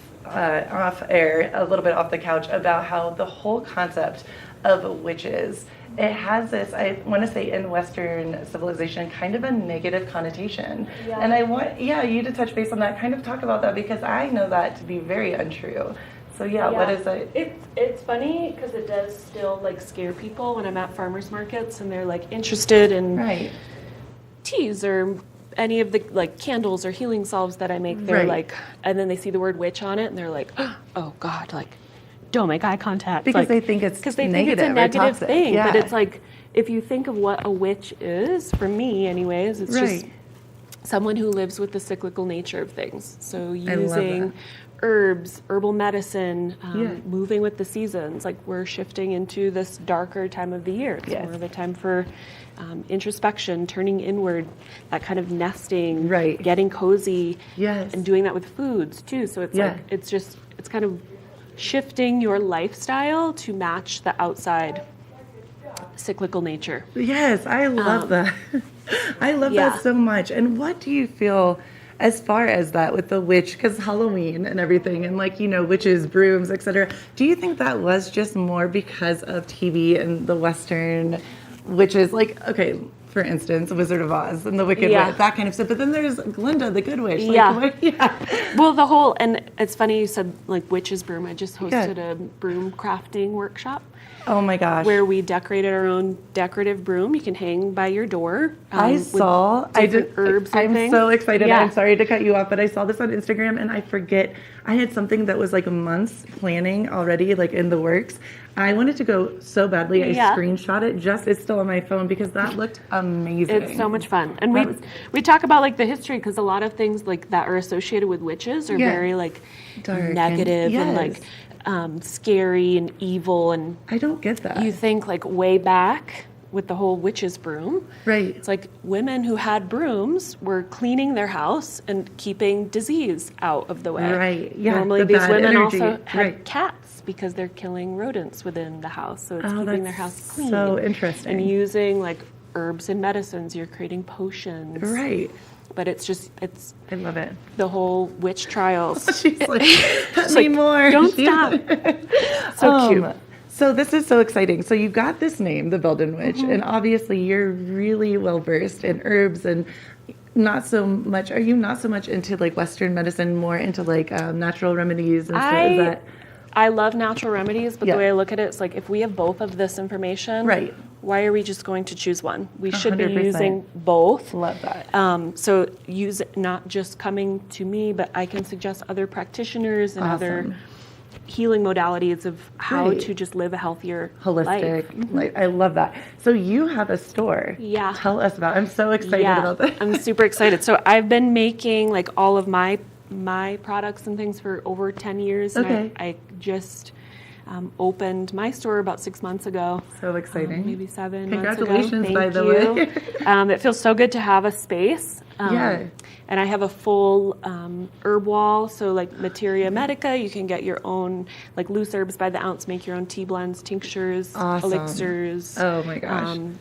air, a little bit off the couch about how the whole concept of witches, it has this, I want to say in Western civilization, kind of a negative connotation.
Yeah.
And I want, you to touch base on that, kind of talk about that, because I know that to be very untrue. So what is it?
It's funny because it does still like scare people when I'm at farmers markets and they're like interested in teas or any of the like candles or healing salves that I make. They're
Right.
like, and then they see the word witch on it and they're like, oh God, like don't make eye contact.
Because
Like,
they think it's
because they
negative
think
or
it's a negative
toxic.
thing.
Yeah.
But it's like if you think of what a witch is, for me anyways, it's just
Right.
someone who lives with the cyclical nature of things. So
love
using
that.
herbs, herbal medicine,
Yeah.
moving with the seasons. Like we're shifting into this darker time of the year. It's
Yes.
more of a time for introspection, turning inward, that kind of nesting, getting cozy, and doing that with foods too. So it's like it's kind of shifting your lifestyle to match the outside cyclical nature.
Yes, I love that. I love that so much. And what do you feel as far as that with the witch, because Halloween and everything, and like, witches, brooms, etc. Do you think that was just more because of TV and the Western witches? Like, okay, for instance, Wizard of Oz and the Wicked
Yeah.
Witch, that kind of stuff. But then there's Glinda, the Good Witch. Like,
Yeah.
yeah.
Well, the whole, and it's funny you said like witch's broom. I just hosted a broom crafting workshop.
Oh my gosh.
Where we decorated our own decorative broom. You can hang by your door.
I
with
saw,
herbs and
I'm
things.
so excited.
Yeah.
I'm sorry to cut you off, but I saw this on Instagram and I forget, I had something that was like months planning already, like in the works. I wanted to go so badly. I
Yeah.
screenshot it. It's still on my phone because that looked amazing.
It's so much fun. And
That
we talk about like the history because a lot of things like that are associated with witches are
Yeah.
very like
Dark and-
negative and like
yes.
scary and evil. And
I don't get that.
You think like way back with the whole witch's broom.
Right.
It's like women who had brooms were cleaning their house and keeping disease out of the way.
Right. Yeah,
Normally
the
these
bad
women
energy.
also had
Right.
cats because they're killing rodents within the house. So it's
Oh,
keeping their
that's
house clean.
so interesting.
And using like herbs and medicines. You're creating potions.
Right.
But it's
I love it.
The whole witch trials.
She's like, cut
It's
me
like,
more.
Don't stop. So cute.
So this is so exciting. So you've got this name, the Belden Witch, and obviously you're really well versed in herbs and not so much. Are you not so much into like Western medicine, more into like natural remedies and stuff? Is that
I love natural remedies, but
Yeah.
the way I look at it, it's like if we have both of this information,
Right.
why are we just going to choose one? We should be
100%.
using both.
Love that.
So use it not just coming to me, but I can suggest other practitioners and other
Awesome.
healing modalities of how
Right.
to just live a healthier
holistic?
life.
Like, I love that. So you have a store.
Yeah.
Tell us about. I'm so excited
Yeah,
about that.
I'm super excited. So I've been making like all of my products and things for over 10 years.
Okay.
And I just opened my store about 6 months ago.
So exciting.
Maybe 7
Congratulations,
months ago.
by
Thank
the
you.
way.
It feels so good to have a space.
Yeah.
And I have a full herb wall. So like Materia Medica, you can get your own like loose herbs by the ounce, make your own tea blends, tinctures,
Awesome.
elixirs.
Oh my gosh.
And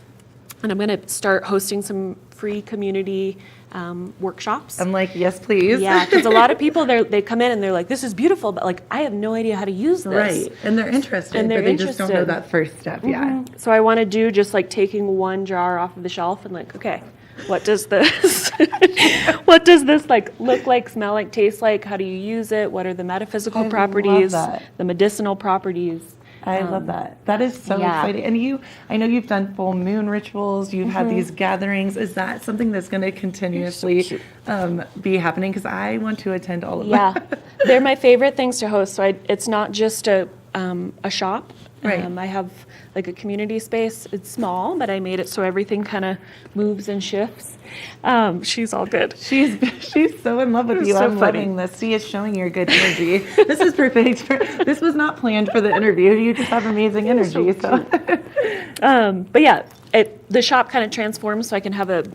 I'm going to start hosting some free community workshops.
I'm like, yes, please.
Yeah, because a lot of people they come in and they're like, this is beautiful, but like I have no idea how to use this.
Right. And they're interested,
And they're
but they just don't know
interested.
that first step. Yeah.
Mhm. So I want to do just like taking one jar off of the shelf and like, okay, what does this like look like, smell like, taste like? How do you use it? What are the metaphysical
I love
properties,
that.
the medicinal properties?
I love that. That is so
yeah.
exciting. And I know you've done full moon rituals. You've had
Mhm.
these gatherings. Is that something that's going to continuously be happening? Because I want to attend all of
Yeah,
that.
they're my favorite things to host. So it's not just a shop.
Right.
I have like a community space. It's small, but I made it so everything kind of moves and shifts. She's all good.
She's so in love with
It's
you.
so
I'm
funny.
loving this. She is showing your good energy. This is perfect. This was not planned for the interview. You just have amazing energy. So.
But yeah, the shop kind of transforms so I can have a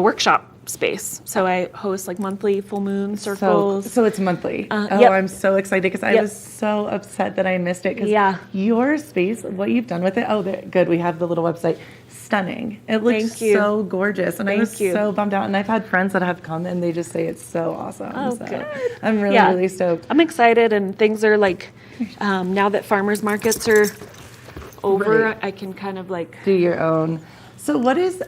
workshop space. So I host like monthly full moon circles.
So it's monthly.
Yep.
I'm so excited because I
Yep.
was so upset that I missed it. Because
Yeah.
your space, what you've done with it, good. We have the little website. Stunning. It looks
Thank you.
so gorgeous. And I was
Thank you.
so bummed out. And I've had friends that have come and they just say it's so awesome.
Oh,
so
good.
I'm really,
Yeah.
really stoked.
I'm excited, and things are like, now that farmers markets are over,
Right.
I can kind of like
Do your own. So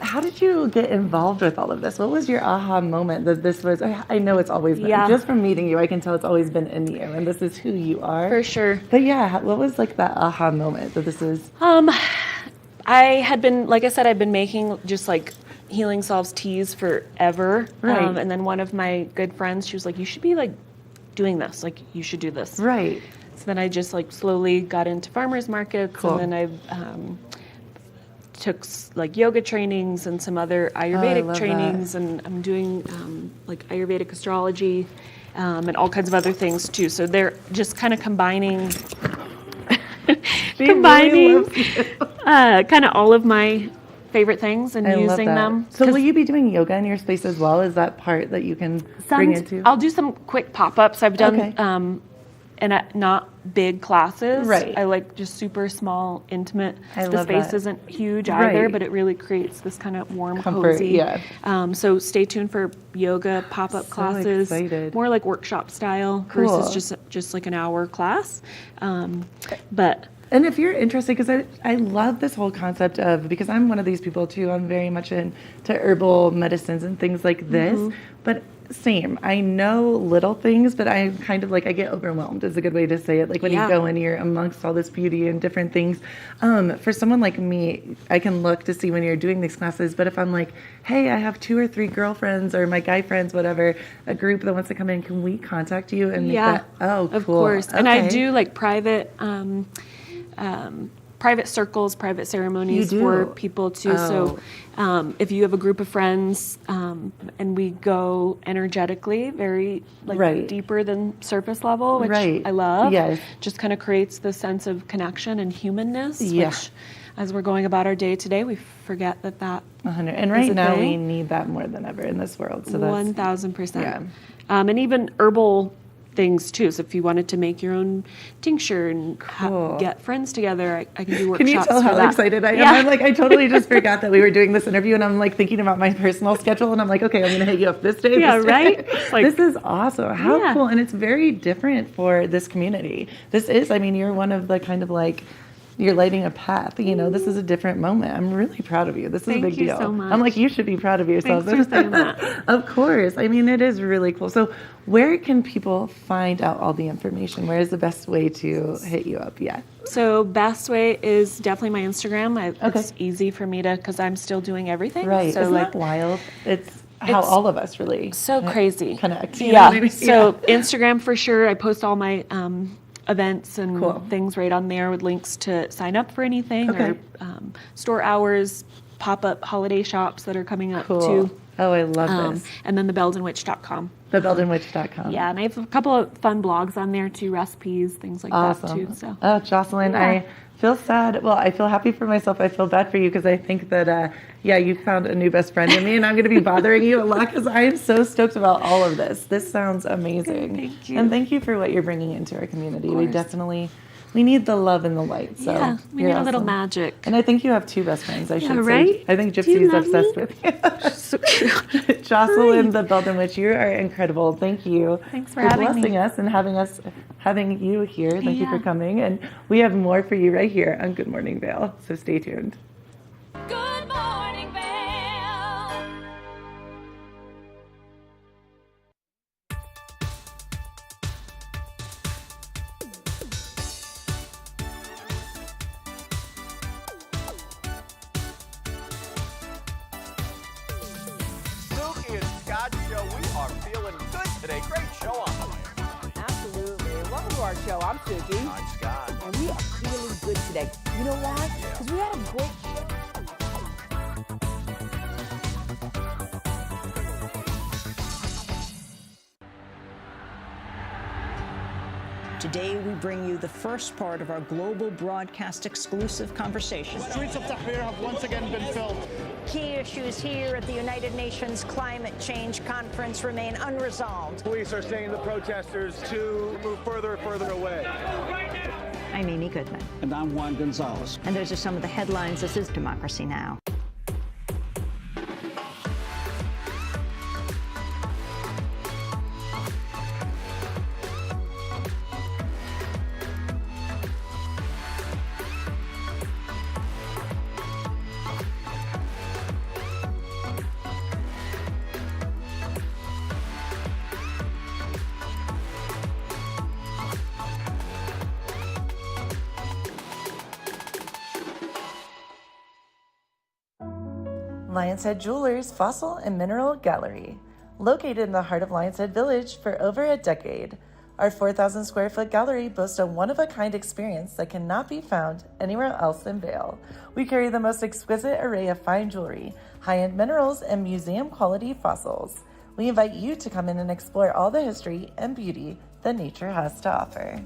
how did you get involved with all of this? What was your aha moment that this was, I know it's always been,
Yeah.
just from meeting you, I can tell it's always been in you and this is who you are.
For sure.
But yeah, what was like that aha moment that this is?
I had been, like I said, I've been making just like healing salves teas forever.
Right.
And then one of my good friends, she was like, you should be like doing this. Like you should do this.
Right.
So then I just like slowly got into farmers markets.
Cool.
And then I took like yoga trainings and some other Ayurvedic
love
trainings.
that.
And I'm doing like Ayurvedic astrology and all kinds of other things too. So they're just kind of combining kind of all of my favorite things and
I love
using
that.
them.
So will you be doing yoga in your space as well? Is that part that you can bring into?
I'll do some quick pop-ups. I've done
Okay.
and not big classes.
Right.
I like just super small, intimate.
I
The
love
space
that.
isn't huge either,
Right.
but it really creates this kind of warm,
Comfort,
cozy.
yeah.
So stay tuned for yoga pop-up classes.
excited.
More like workshop style
Cool.
versus just like an hour class. But
And if you're interested, because I love this whole concept of, because I'm one of these people too, I'm very much into herbal medicines and things like this, but same. I know little things, but I'm kind of like, I get overwhelmed is a good way to say it. Like when you go in here amongst all this beauty and different things. For someone like me, I can look to see when you're doing these classes, but if I'm like, hey, I have 2 or 3 girlfriends or my guy friends, whatever, a group that wants to come in, can we contact you and make that? Oh, cool.
Of course.
Okay.
And I do like private circles, private ceremonies for people too. So if you have a group of friends and we go energetically very deeper than surface level, which I love.
Yes.
Just kind of creates this sense of connection and humanness, which as we're going about our day today, we forget that
100. And right now we need that more than ever in this world. So that's
1000%.
Yeah.
And even herbal things too. So if you wanted to make your own tincture and get friends together, I can do workshops.
Can you tell how excited I am? I'm like, I totally just forgot that we were doing this interview, and I'm like thinking about my personal schedule, and I'm like, okay, I'm going to hit you up this day.
Yeah,
this
right?
Day. Like, this is awesome. How cool. And it's very different for this community. This is, I mean, you're one of the kind of like, you're lighting a path. You know, this is a different moment. I'm really proud of you. This is a big deal.
Thank you so much.
I'm like, you should be proud of yourself.
Thanks for saying that.
Of course. I mean, it is really cool. So where can people find out all the information? Where is the best way to hit you up? Yeah.
So best way is definitely my Instagram. It's easy for me to, because I'm still doing everything.
Right.
So
Isn't
like,
that wild? It's how all of us really
crazy
connect.
Yeah. So Instagram for sure. I post all my events and things right on there with links to sign up for anything or store hours, pop-up holiday shops that are coming up too.
Oh, I love this.
And then thebeldenwitch.com.
Thebeldenwitch.com.
Yeah, and I have a couple of fun blogs on there too, recipes, things like that too. So.
Oh, Jocelyn, I feel sad. Well, I feel happy for myself. I feel bad for you because I think that, you found a new best friend in me, and I'm going to be bothering you a lot because I am so stoked about all of this. This sounds amazing.
Thank you.
And thank you for what you're bringing into our community. We need the love and the light. So
we need a little magic.
And I think you have 2 best friends, I should say.
Right?
I think Gypsy's obsessed with you.
So cute.
Jocelyn, the Belden Witch, you are incredible. Thank you.
Thanks for having
blessing
me.
us and having you here. Thank you for coming. And we have more for you right here on Good Morning Vail. So stay tuned.
Good morning, Vail.
Suki and Scott show. We are feeling good today. Great show on the way.
Absolutely. Welcome to our show. I'm Suki.
I'm Scott.
And we are feeling good today. You know why? Because we had a great show.
Today, we bring you the first part of our global broadcast exclusive conversation.
The streets of Tahrir have once again been filled.
Key issues here at the United Nations Climate Change Conference remain unresolved.
Police are saying the protesters to move further and further away.
I'm Amy Goodman.
And I'm Juan Gonzalez.
And those are some of the headlines. This is Democracy Now!
Lion's Head Jewelers Fossil and Mineral Gallery. Located in the heart of Lion's Head Village for over a decade, our 4,000 square foot gallery boasts a one-of-a-kind experience that cannot be found anywhere else in Vail. We carry the most exquisite array of fine jewelry, high-end minerals, and museum-quality fossils. We invite you to come in and explore all the history and beauty that nature has to offer.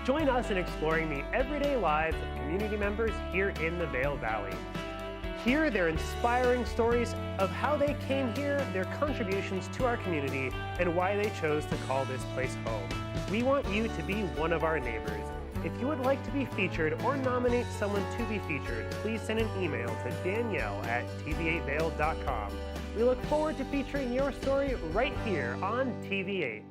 Join us in exploring the everyday lives of community members here in the Vail Valley. Hear their inspiring stories of how they came here, their contributions to our community, and why they chose to call this place home. We want you to be one of our neighbors. If you would like to be featured or nominate someone to be featured, please send an email to Danielle at tv8vail.com We look forward to featuring your story right here on TV8.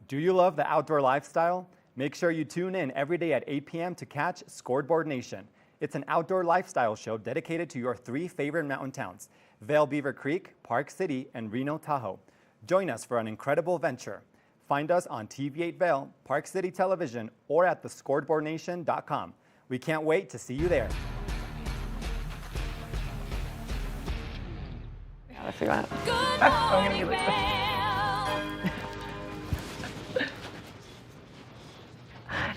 Do you love the outdoor lifestyle? Make sure you tune in every day at 8 p.m. to catch Scoreboard Nation. It's an outdoor lifestyle show dedicated to your 3 favorite mountain towns, Vail, Beaver Creek, Park City, and Reno, Tahoe. Join us for an incredible venture. Find us on TV8 Vail, Park City Television, or at thescoreboardnation.com. We can't wait to see you there.
If you want.
I'm gonna give it.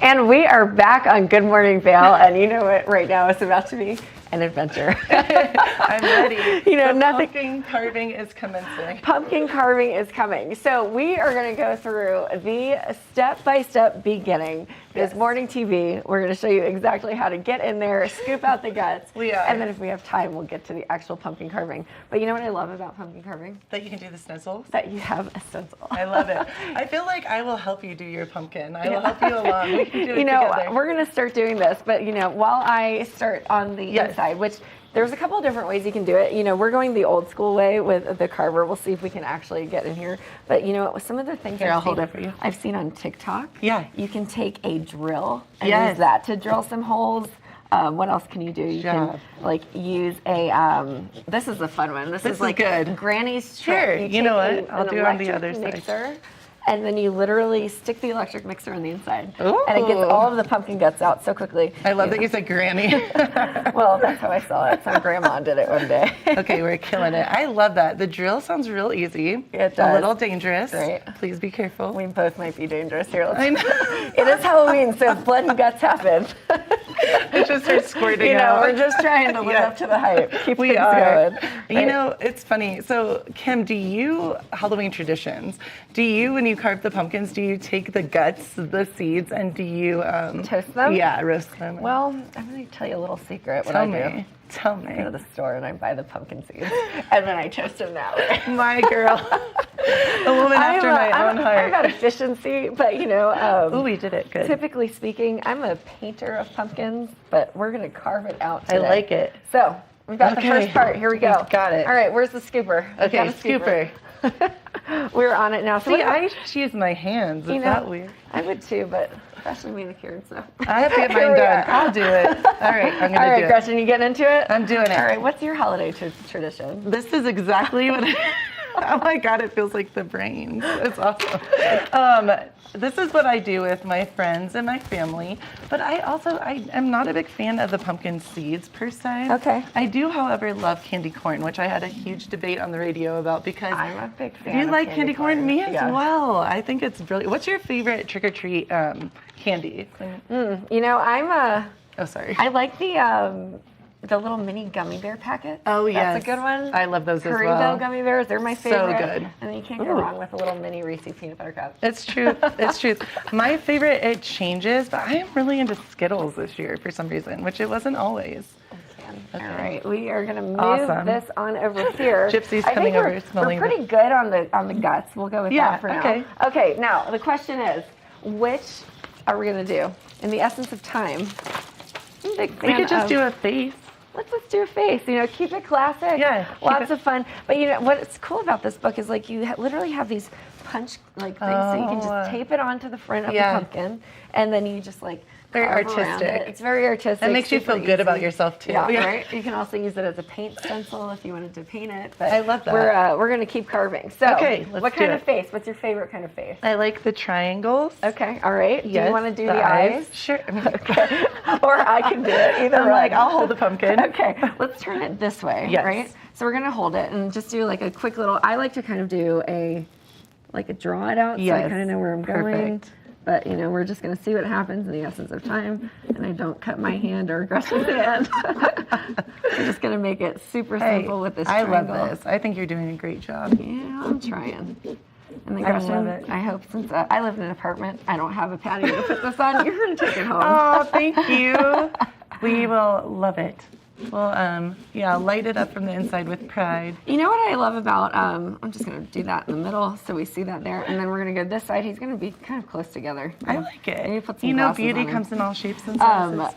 And we are back on Good Morning Vail, and you know what? Right now it's about to be an adventure.
I'm ready.
You know, nothing.
Pumpkin carving is commencing.
Pumpkin carving is coming. So we are going to go through the step-by-step beginning. This morning TV, we're going to show you exactly how to get in there, scoop out the guts.
We are.
And then if we have time, we'll get to the actual pumpkin carving. But you know what I love about pumpkin carving?
That you can do the stencils?
That you have a stencil.
I love it. I feel like I will help you do your pumpkin. I will help you along. We can do it
You know,
together.
we're going to start doing this, but you know, while I start on the inside, which there's a couple of different ways you can do it. You know, we're going the old school way with the carver. We'll see if we can actually get in here. But you know, some of the things
Here, I'll hold it for you.
I've seen on TikTok.
Yeah.
You can take a drill and
Yes.
use that to drill some holes. What else can you do? You can like use a. This is a fun one. This is like
good.
Granny's trick.
Sure. You know
take
what? I'll
an
do it on the
electric
other
mixer,
side.
and then you literally stick the electric mixer on the inside.
Ooh.
And it gets all of the pumpkin guts out so quickly.
I love that you said granny.
Well, that's how I saw it. Some grandma did it one day.
Okay, we're killing it. I love that. The drill sounds real easy.
It does.
A little dangerous.
Right.
Please be careful.
We both might be dangerous here.
I know.
It is Halloween, so blood and guts happen.
It just starts squirting
You know,
out.
we're just trying to live up to the hype. Keep
We
things
are.
going.
You know, it's funny. So, Kim, do you, Halloween traditions, do you, when you carve the pumpkins, do you take the guts, the seeds, and do you
toast them?
Yeah, roast them.
Well, I'm going to tell you a little secret. What
Tell
I do.
me. Tell me.
I go to the store and I buy the pumpkin seeds, and then I toast them that way.
My girl. A woman after my own heart.
I'm about efficiency, but you know.
Ooh, we did it. Good.
Typically speaking, I'm a painter of pumpkins, but we're going to carve it out today.
I like it.
So we've got the first part. Here we go.
We've got it.
All right, where's the scooper? We've
Okay,
got a scooper. We're on it now. So
See, I just use my hands. Is that weird?
I would too, but freshly manicured, so.
I have to get
Here
mine
we
done.
are.
I'll do it. All right, I'm going to
All right,
do it.
Gretchen, you getting into it?
I'm doing it.
All right, what's your holiday tradition?
This is exactly what oh my God, it feels like the brains. It's awesome. This is what I do with my friends and my family, but I am not a big fan of the pumpkin seeds per se.
Okay.
I do, however, love candy corn, which I had a huge debate on the radio about because
I'm a big fan
you
of
like candy corn? Me as
Yeah.
well. I think it's brilliant. What's your favorite trick-or-treat candy?
You know,
Oh, sorry.
I like the little mini gummy bear packet.
Oh, yes.
That's a good one.
I love those as
Haribo
well.
gummy bears, they're my
So
favorite.
good.
And then you can't go
Ooh.
wrong with a little mini Reese's peanut butter cup.
It's true. It's true. My favorite, it changes, but I am really into Skittles this year for some reason, which it wasn't always.
Okay. All right, we are going to move
Awesome.
this on over here.
Gypsy's
I
coming
think
over, smelling
We're pretty good on the guts. We'll go with
Yeah,
that for
okay.
now. Okay, now the question is, which are we going to do? In the essence of time, I'm a big
We
fan
could just
of-
do a face.
Let's just do a face. You know, keep it classic.
Yeah,
Lots of fun. But you know what's cool about this book is like you literally have these punch like things, so you can just tape it onto the front of the pumpkin, and then you just like
Very
carve around
artistic.
it. It's very artistic.
It makes you
super
feel good about
easy.
yourself too.
Yeah, right. You can also use it as a paint stencil if you wanted to paint it. But
I love that.
We're gonna keep carving. So,
Okay, let's
what
do
kind of
it.
face? What's your favorite kind of face?
I like the triangles.
Okay, all right. Do
Yes,
you want to do the eyes?
Sure.
Okay. Or I can do it. Either
I'm
one.
like, I'll hold the pumpkin.
Okay, let's turn it this way,
Yes.
right? So we're gonna hold it and just do like a quick little. I like to kind of do a draw it out, so I
Yes.
kind of know where I'm going.
Perfect.
But you know, we're just gonna see what happens in the essence of time, and I don't cut my hand or Gretchen's hand. I'm just gonna make it super simple with this
I
triangle.
love this. I think you're doing a great job.
Yeah, I'm trying. And then
I
Gretchen,
love it.
I hope since I live in an apartment, I don't have a patio to put this on. You're gonna take it home.
Oh, thank you. We will love it. Well, light it up from the inside with pride.
You know what I love about, I'm just going to do that in the middle so we see that there. And then we're going to go this side. He's going to be kind of close together.
I like it.
Maybe put some
You know,
glasses
beauty
on him.
comes in all shapes and sizes.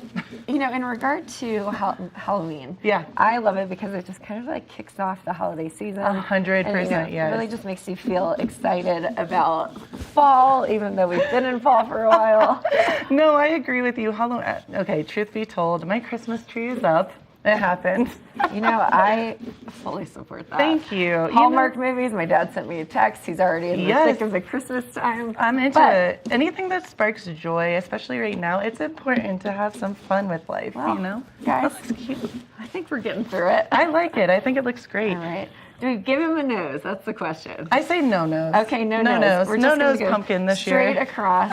You know, in regard to Halloween,
yeah,
I love it because it just kind of like kicks off the holiday season.
100%,
It really just makes you feel excited about fall, even though we've been in fall for a while.
No, I agree with you. Halloween. Okay, truth be told, my Christmas tree is up. It happened.
You know, I fully support that.
Thank you.
Hallmark movies. My dad sent me a text. He's already in the thick of the Christmas time.
I'm into it. Anything that sparks joy, especially right now, it's important to have some fun with life, you know?
Guys,
that looks cute.
I think we're getting through it.
I like it. I think it looks great.
All right. Do we give him a nose? That's the question.
I say no nose.
Okay, no
nose.
nose. We're just
no nose
go
pumpkin this year.
Straight across.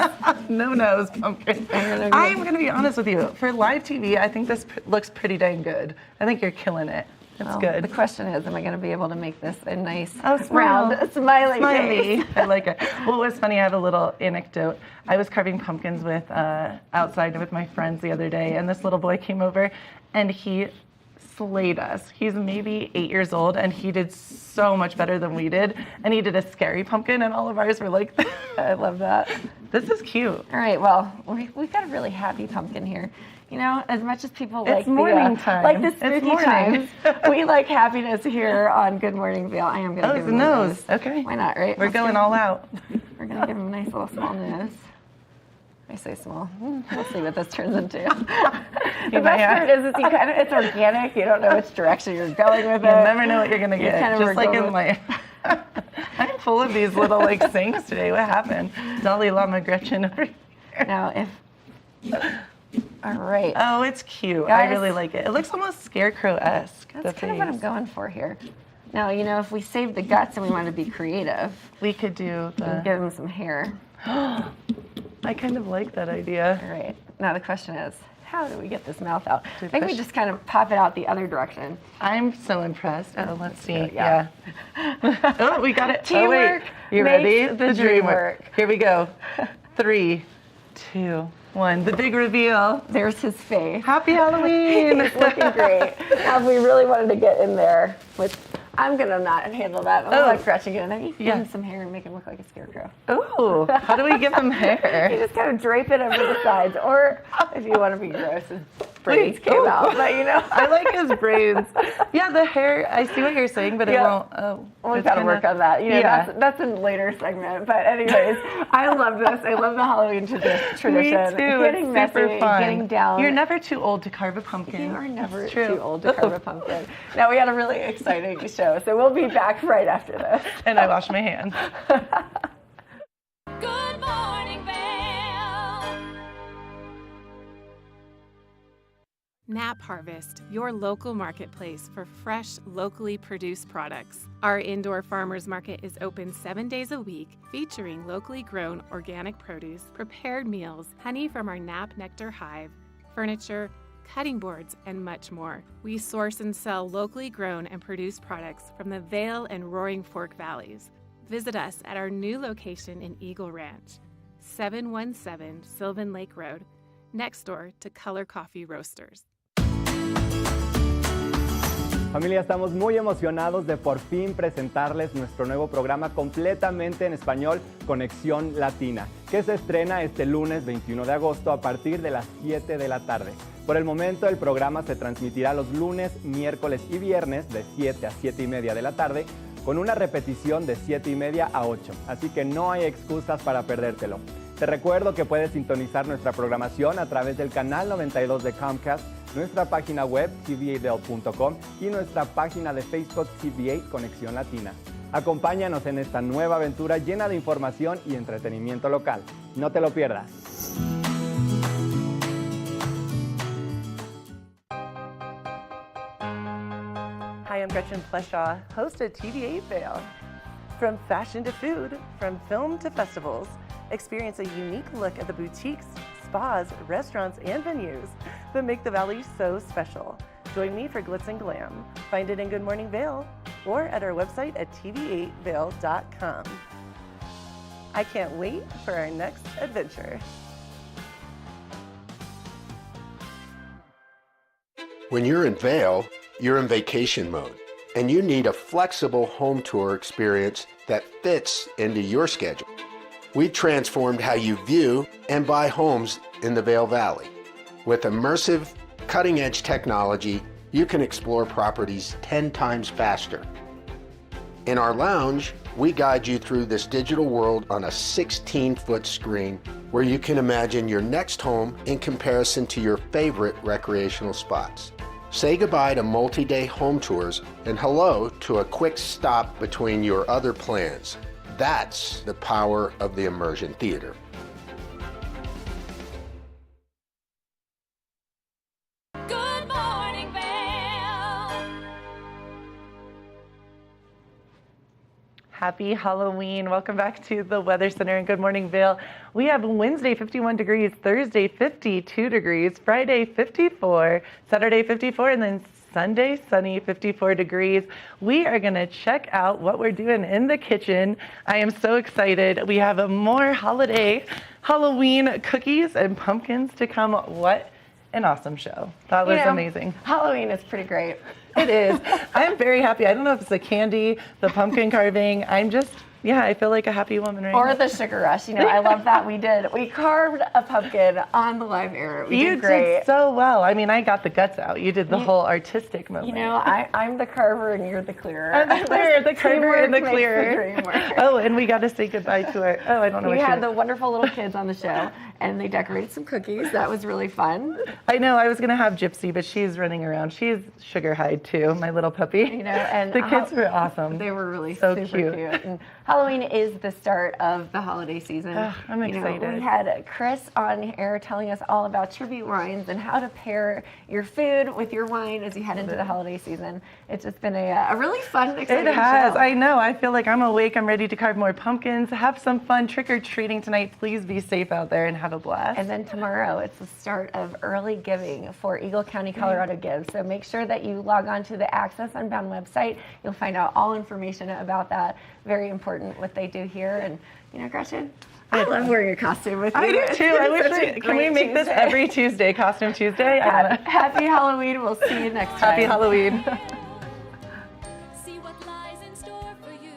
No nose pumpkin. I'm going to be honest with you. For live TV, I think this looks pretty dang good. I think you're killing it. It's good.
The question is, am I going to be able to make this a nice,
round,
smiley face?
I like it. Well, it was funny. I have a little anecdote. I was carving pumpkins with outside with my friends the other day, and this little boy came over, and he slayed us. He's maybe 8 years old, and he did so much better than we did. And he did a scary pumpkin, and all of ours were like,
I love that.
This is cute.
All right, well, we've got a really happy pumpkin here. You know, as much as people
It's morning time.
like the
It's
spooky
morning.
times, we like happiness here on Good Morning Vail. I am going to give him a
nose. Okay.
Why not, right?
We're going all out.
We're going to give him a nice little small nose. I say small. We'll see what this turns into. The best part is it's organic. You don't know which direction you're going with it.
You never know what you're going to get.
kind of
Just like
going
in life. I'm full of these little sayings today. What happened? Dalai Lama Gretchen over here.
Now, all right.
Oh, it's cute.
Guys,
I really like it. It looks almost scarecrow-esque.
That's kind of what I'm going for here. Now, you know, if we save the guts and we want to be creative,
we could do
give him some hair.
I kind of like that idea.
All right. Now the question is, how do we get this mouth out? I think we just kind of pop it out the other direction.
I'm so impressed. Oh, let's see.
Yeah.
Oh, we got it.
Teamwork.
You ready?
The dream work.
Here we go. 3, 2, 1. The big reveal.
There's his face.
Happy Halloween.
He's looking great. Now, if we really wanted to get in there with, I'm going to not handle that. I'm going to let Gretchen get in there. You give him some hair and make him look like a scarecrow.
Ooh, how do we give him hair?
You just kind of drape it over the sides. Or if you want to be gross, his braids came out. But, you know.
I like his braids. Yeah, the hair, I see what you're saying, but it won't.
We've got to work on that. You know, that's a later segment. But anyways, I love this. I love the Halloween tradition.
Me too.
Getting
It's
messy,
super fun.
getting down.
You're never too old to carve a pumpkin.
You are never
It's true.
too old to carve a pumpkin. Now, we had a really exciting show, so we'll be back right after this.
And I wash my hands.
Good morning, Vail.
Nap Harvest, your local marketplace for fresh, locally produced products. Our indoor farmers market is open 7 days a week, featuring locally grown organic produce, prepared meals, honey from our Nap Nectar hive, furniture, cutting boards, and much more. We source and sell locally grown and produced products from the Vail and Roaring Fork Valleys. Visit us at our new location in Eagle Ranch, 717 Sylvan Lake Road, next door to Color Coffee Roasters.
Familia, estamos muy emocionados de por fin presentarles nuestro nuevo programa completamente en español, Conexión Latina, que se estrena este lunes 21 de agosto a partir de las 7 de la tarde. Por el momento, el programa se transmitirá los lunes, miércoles y viernes de 7 a 7 y media de la tarde, con una repetición de 7 y media a 8, así que no hay excusas para perdértelo. Te recuerdo que puedes sintonizar nuestra programación a través del canal 92 de Comcast, nuestra página web tva.com y nuestra página de Facebook TVA Conexión Latina. Acompáñanos en esta nueva aventura llena de información y entretenimiento local. No te lo pierdas.
Hi, I'm Gretchen Pleshaw, host of TVA Vail. From fashion to food, from film to festivals, experience a unique look at the boutiques, spas, restaurants, and venues that make the Valley so special. Join me for Glitz and Glam. Find it in Good Morning Vail or at our website at tv8vail.com. I can't wait for our next adventure.
When you're in Vail, you're in vacation mode, and you need a flexible home tour experience that fits into your schedule. We've transformed how you view and buy homes in the Vail Valley. With immersive, cutting-edge technology, you can explore properties 10 times faster. In our lounge, we guide you through this digital world on a 16-foot screen where you can imagine your next home in comparison to your favorite recreational spots. Say goodbye to multi-day home tours and hello to a quick stop between your other plans. That's the power of the Immersion Theater.
Good morning, Vail.
Happy Halloween. Welcome back to the Weather Center and Good Morning Vail. We have Wednesday 51 degrees, Thursday 52 degrees, Friday 54, Saturday 54, and then Sunday sunny 54 degrees. We are going to check out what we're doing in the kitchen. I am so excited. We have more holiday Halloween cookies and pumpkins to come. What an awesome show. That was amazing.
Halloween is pretty great.
It is. I'm very happy. I don't know if it's the candy, the pumpkin carving. I'm just, I feel like a happy woman right now.
Or the sugar rush. I love that we carved a pumpkin on the live air. We did great.
Did so well. I mean, I got the guts out. You did the whole artistic moment.
I'm the carver and you're the clearer.
I'm the clearer, the carver and the
Teamwork
clearer.
makes the dream work.
Oh, and we got to say goodbye to our, I don't know
We
what
had the wonderful little kids on the show, and they decorated some cookies. That was really fun.
I know. I was going to have Gypsy, but she's running around. She's Sugar Hide, too, my little puppy.
And
the kids were awesome.
They were really
so
super
cute.
And Halloween is the start of the holiday season.
I'm excited.
We had Chris on air telling us all about tribute wines and how to pair your food with your wine as you head into the holiday season. It's just been a really fun, exciting
It has.
show.
I know. I feel like I'm awake. I'm ready to carve more pumpkins. Have some fun trick-or-treating tonight. Please be safe out there and have a blast.
And then tomorrow, it's the start of early giving for Eagle County, Colorado Gives. So make sure that you log on to the Access Unbound website. You'll find out all information about that. Very important what they do here. And, Gretchen, I love wearing a costume with you.
I do too. I wish can we make this every Tuesday, Costume Tuesday?
Happy Halloween. We'll see you next time.
Happy Halloween.
See what lies in store for you.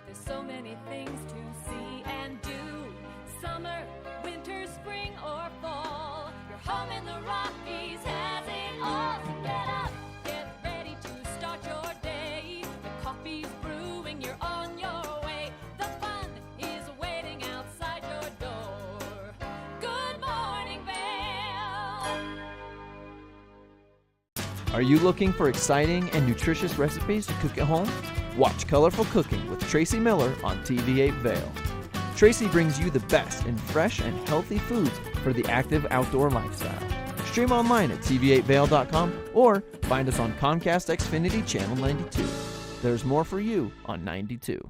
There's so many things to see and do. Summer, winter, spring, or fall. Your home in the Rockies has it all. So get up, get ready to start your day. The coffee's brewing, you're on your way. The fun is waiting outside your door. Good morning, Vail.
Are you looking for exciting and nutritious recipes to cook at home? Watch Colorful Cooking with Tracy Miller on TV8 Vail. Tracy brings you the best in fresh and healthy foods for the active outdoor lifestyle. Stream online at tv8vail.com or find us on Comcast Xfinity Channel 92. There's more for you on 92.